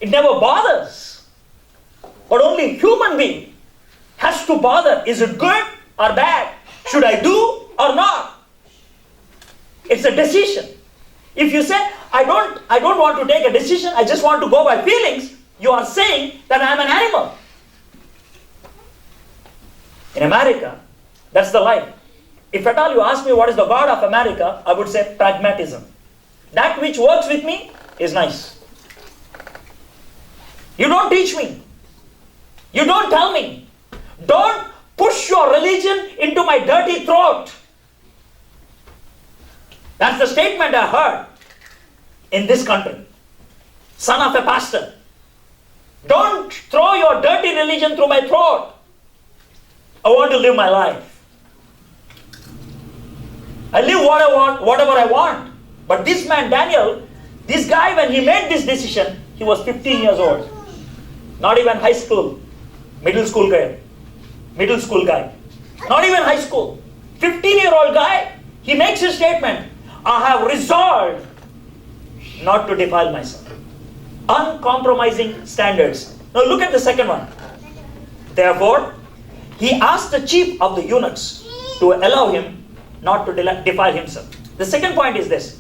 It never bothers. But only human being has to bother. Is it good or bad? Should I do or not? It's a decision. If you say, I don't want to take a decision, I just want to go by feelings, you are saying that I am an animal. In America, that's the life. If at all you ask me what is the God of America, I would say pragmatism. That which works with me is nice. You don't teach me. You don't tell me. Don't push your religion into my dirty throat. That's the statement I heard in this country. Son of a pastor. Don't throw your dirty religion through my throat. I want to live my life. I live what I want, whatever I want. But this man, Daniel, this guy, when he made this decision, he was 15 years old. Not even high school. Middle school guy. Not even high school. 15-year-old guy, he makes a statement. I have resolved not to defile myself. Uncompromising standards. Now look at the second one. Therefore, he asked the chief of the eunuchs to allow him not to defile himself. The second point is this.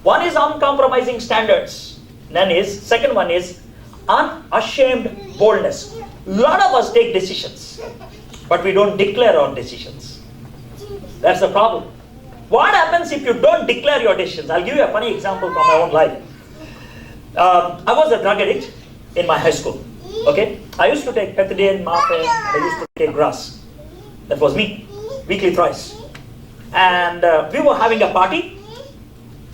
One is uncompromising standards. Second one is unashamed boldness. A lot of us take decisions, but we don't declare our decisions. That's the problem. What happens if you don't declare your decisions? I'll give you a funny example from my own life. I was a drug addict in my high school. Okay, I used to take pethidine, morphine. I used to take grass. That was me, weekly thrice. And we were having a party,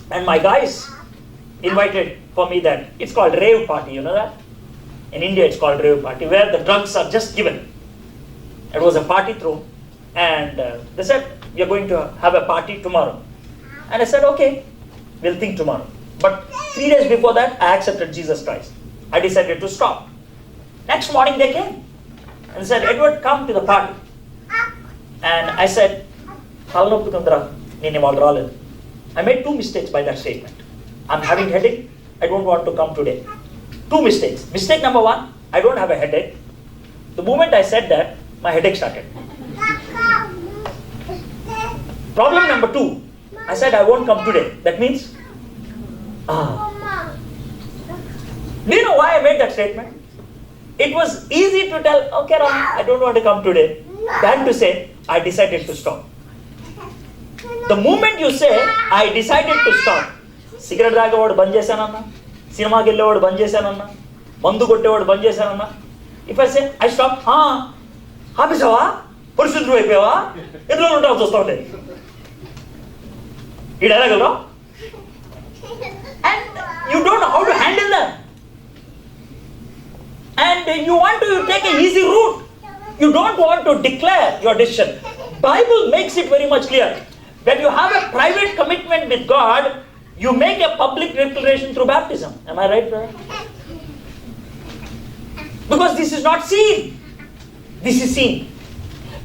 and my guys invited for me that it's called rave party. You know that? In India, it's called rave party, where the drugs are just given. It was a party through, and they said, we are going to have a party tomorrow. And I said, okay, we'll think tomorrow. But 3 days before that, I accepted Jesus Christ. I decided to stop. Next morning they came and said, Edward, come to the party. And I said, I made 2 mistakes by that statement. I'm having headache, I don't want to come today. 2 mistakes. Mistake number 1, I don't have a headache. The moment I said that, my headache started. Problem number 2, I said I won't come today. That means, do you know why I made that statement? It was easy to tell, okay, Ram, I don't want to come today, than to say, I decided to stop. The moment you say, I decided to stop, cigarette తాగేవాడు బంద్ చేశానన్నా, సినిమాకి వెళ్ళేవాడు బంద్ చేశానన్నా, మందు కొట్టేవాడు బంద్ చేశానన్నా. If I say, I stop, ఆపేసావా, పరిశుద్ధుడు అయిపోయావా, ఎట్లా ఉంటావు చూస్తా ఉంటే ఈ డైలాగులో. And you don't know how to handle them. And you want to take an easy route. You don't want to declare your decision. Bible makes it very much clear. When you have a private commitment with God, you make a public declaration through baptism. Am I right, brother? Because this is not seen. This is seen.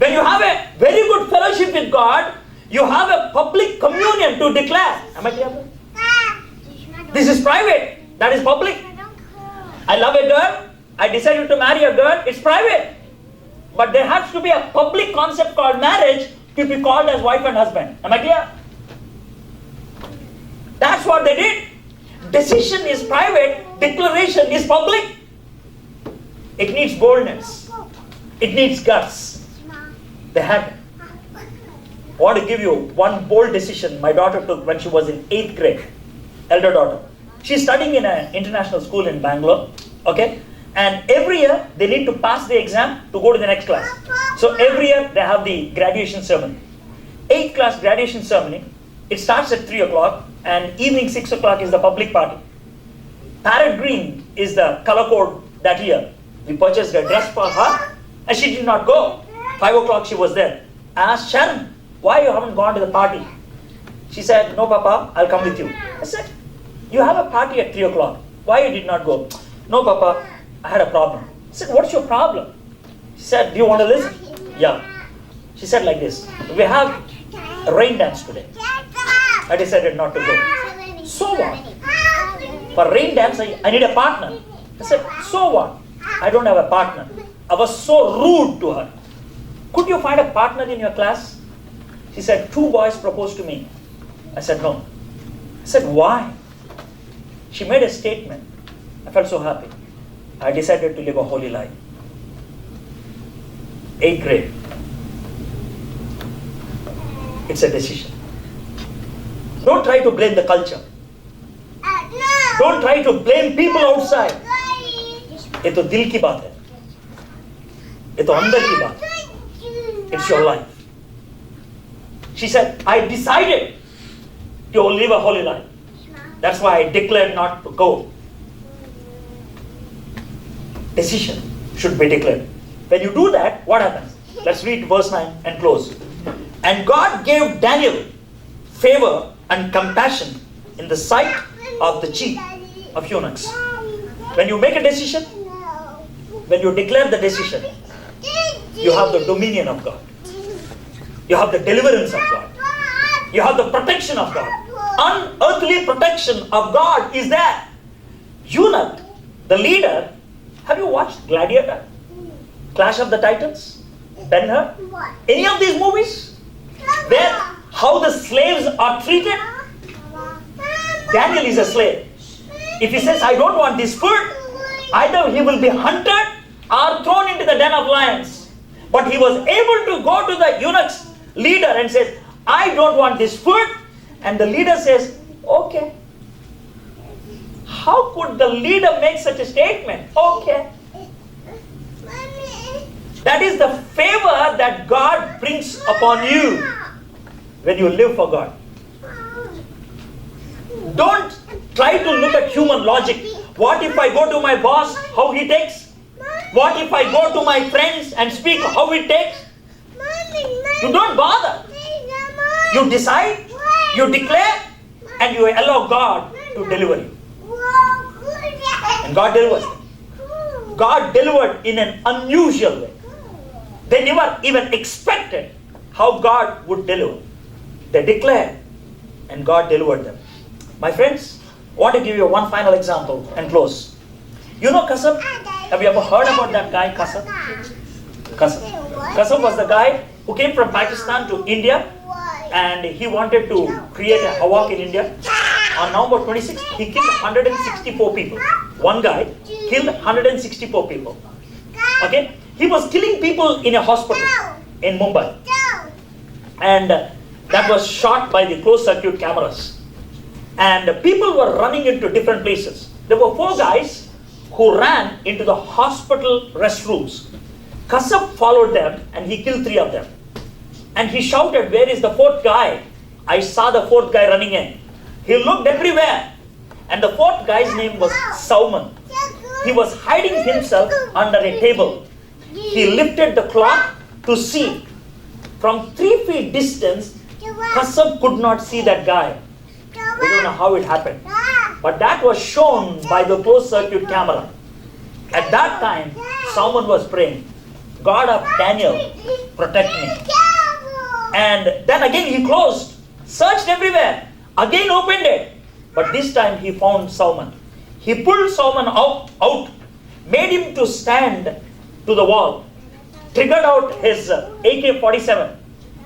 When you have a very good fellowship with God, you have a public communion to declare. Am I clear, brother? This is private. That is public. I love a girl. I decided to marry a girl. It's private. But there has to be a public concept called marriage to be called as wife and husband. Am I clear? That's what they did. Decision is private. Declaration is public. It needs boldness. It needs guts. They had. I want to give you one bold decision my daughter took when she was in 8th grade. Elder daughter. She's studying in an international school in Bangalore. Okay? And every year they need to pass the exam to go to the next class. So every year they have the graduation ceremony. 8th class graduation ceremony. It starts at 3 o'clock and evening 6 o'clock is the public party. Parrot green is the color code that year. We purchased a dress for her and she did not go. 5 o'clock she was there. I asked Sharon, why you haven't gone to the party? She said, no Papa, I'll come with you. I said, you have a party at 3 o'clock. Why you did not go? No Papa, I had a problem. I said, what's your problem? She said, do you want to listen? Yeah. She said like this, we have a rain dance today. I decided not to go. So what? For rain dance, I need a partner. I said, so what? I don't have a partner. I was so rude to her. Could you find a partner in your class? She said, 2 boys proposed to me. I said, no. I said, why? She made a statement. I felt so happy. I decided to live a holy life. 8th grade. It's a decision. Don't try to blame the culture. Don't try to blame people outside. ये तो दिल की बात है. ये तो अंदर की बात है. It's your life. She said, I decided to live a holy life. That's why I declared not to go. Decision should be declared. When you do that, what happens? Let's read verse 9 and close. And God gave Daniel favor and compassion in the sight of the chief of eunuchs. When you make a decision, when you declare the decision, you have the dominion of God. You have the deliverance of God. You have the protection of God. Unearthly protection of God is there. Eunuch, the leader, have you watched Gladiator? Clash of the Titans? Ben-Hur? Any of these movies? Where how the slaves are treated? Daniel is a slave. If he says, I don't want this food, either he will be hunted or thrown into the den of lions. But he was able to go to the eunuch's leader and says, I don't want this food. And the leader says, okay. How could the leader make such a statement? Okay. That is the favor that God brings upon you when you live for God. Don't try to look at human logic. What if I go to my boss, how he takes? What if I go to my friends and speak how he takes? You don't bother. You decide, you declare, and you allow God to deliver you. And God delivers them. God delivered in an unusual way. They never even expected how God would deliver. They declared, and God delivered them. My friends, I want to give you one final example and close. You know Kasab? Have you ever heard about that guy, Kasab? Kasab was the guy who came from Pakistan to India, and he wanted to create a havoc in India. On November 26th, he killed 164 people. One guy killed 164 people. Okay? He was killing people in a hospital in Mumbai. And that was shot by the closed circuit cameras. And people were running into different places. There were 4 guys who ran into the hospital restrooms. Kasab followed them and he killed 3 of them. And he shouted, where is the 4th guy? I saw the 4th guy running in. He looked everywhere. And the 4th guy's name was Salman. He was hiding himself under a table. He lifted the cloth to see. From 3 feet distance, Kasab could not see that guy. We don't know how it happened. But that was shown by the closed circuit camera. At that time, someone was praying, God of Daniel, protect me. And then again he closed, searched everywhere, again opened it. But this time he found Salman. He pulled Salman out, made him to stand to the wall, triggered out his AK-47,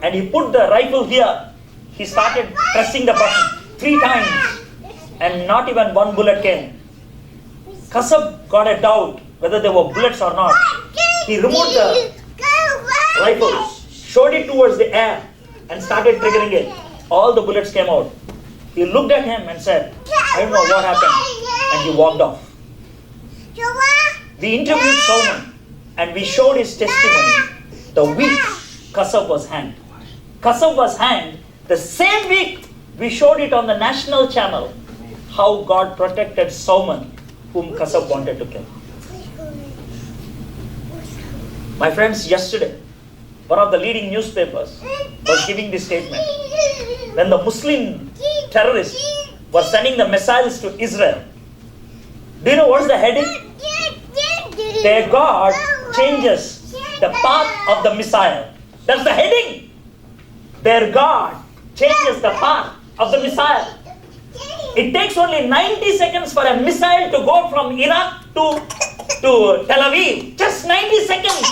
and he put the rifle here. He started pressing the button 3 times, and not even one bullet came. Kasab got a doubt whether there were bullets or not. He removed the rifle, showed it towards the air, and started triggering it. All the bullets came out. He looked at him and said, I don't know what happened. And he walked off. We interviewed Salman and we showed his testimony the week Kasab was hanged. Kasab was hanged the same week we showed it on the national channel how God protected Salman, whom Kasab wanted to kill. My friends, yesterday, one of the leading newspapers was giving this statement. When the Muslim terrorists were sending the missiles to Israel, do you know what's the heading? Their God changes the path of the missile. That's the heading. Their God changes the path of the missile. It takes only 90 seconds for a missile to go from Iraq to Tel Aviv. Just 90 seconds.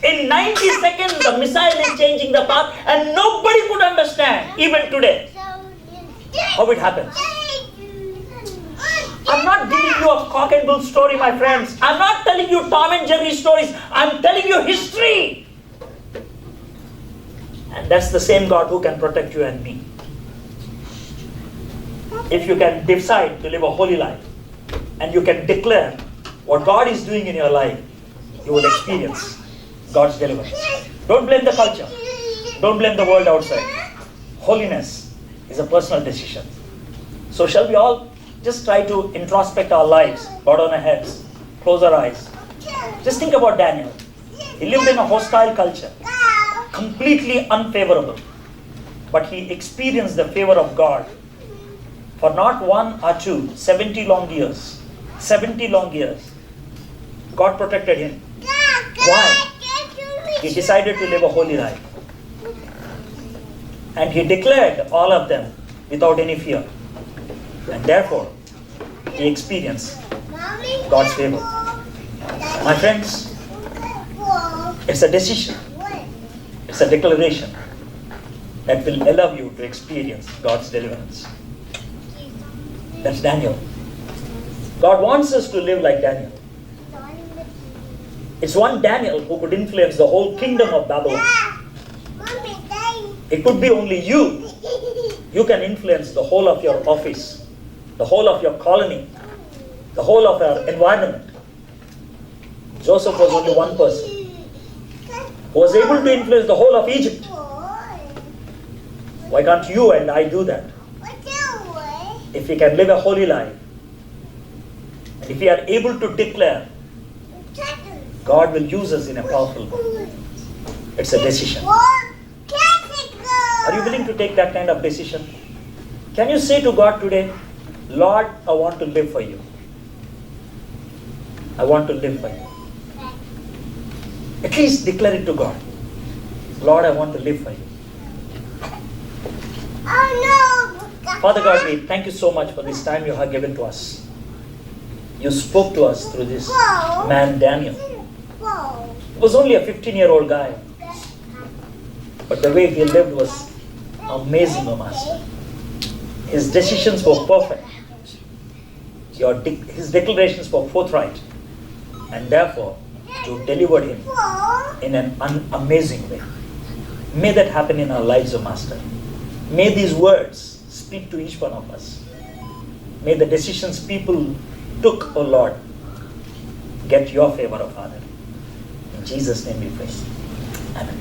In 90 seconds, the missile is changing the path, and nobody could understand, even today, how it happens. I'm not giving you a cock and bull story, my friends. I'm not telling you Tom and Jerry stories. I'm telling you history. And that's the same God who can protect you and me. If you can decide to live a holy life, and you can declare what God is doing in your life, you will experience God's deliverance. Don't blame the culture. Don't blame the world outside. Holiness is a personal decision. So shall we all just try to introspect our lives, bow down our heads, close our eyes. Just think about Daniel. He lived in a hostile culture, completely unfavorable. But he experienced the favor of God for not 1 or 2, 70 long years. 70 long years. God protected him. Why? He decided to live a holy life. And he declared all of them without any fear. And therefore, he experienced God's favor. My friends, it's a decision. It's a declaration that will allow you to experience God's deliverance. That's Daniel. God wants us to live like Daniel. It's one Daniel who could influence the whole kingdom of Babylon. It could be only you. You can influence the whole of your office, the whole of your colony, the whole of our environment. Joseph was only one person who was able to influence the whole of Egypt. Why can't you and I do that? If we can live a holy life, and if we are able to declare, God will use us in a powerful way. It's a decision. Are you willing to take that kind of decision? Can you say to God today, Lord, I want to live for you. I want to live for you. At least declare it to God. Lord, I want to live for you. Father God, we thank you so much for this time you have given to us. You spoke to us through this man, Daniel. He was only a 15-year-old guy. But the way he lived was amazing, O Master. His decisions were perfect. His declarations were forthright. And therefore, you delivered him in an amazing way. May that happen in our lives, O Master. May these words speak to each one of us. May the decisions people took, O Lord, get your favor, O Father. In Jesus' name we pray. Amen.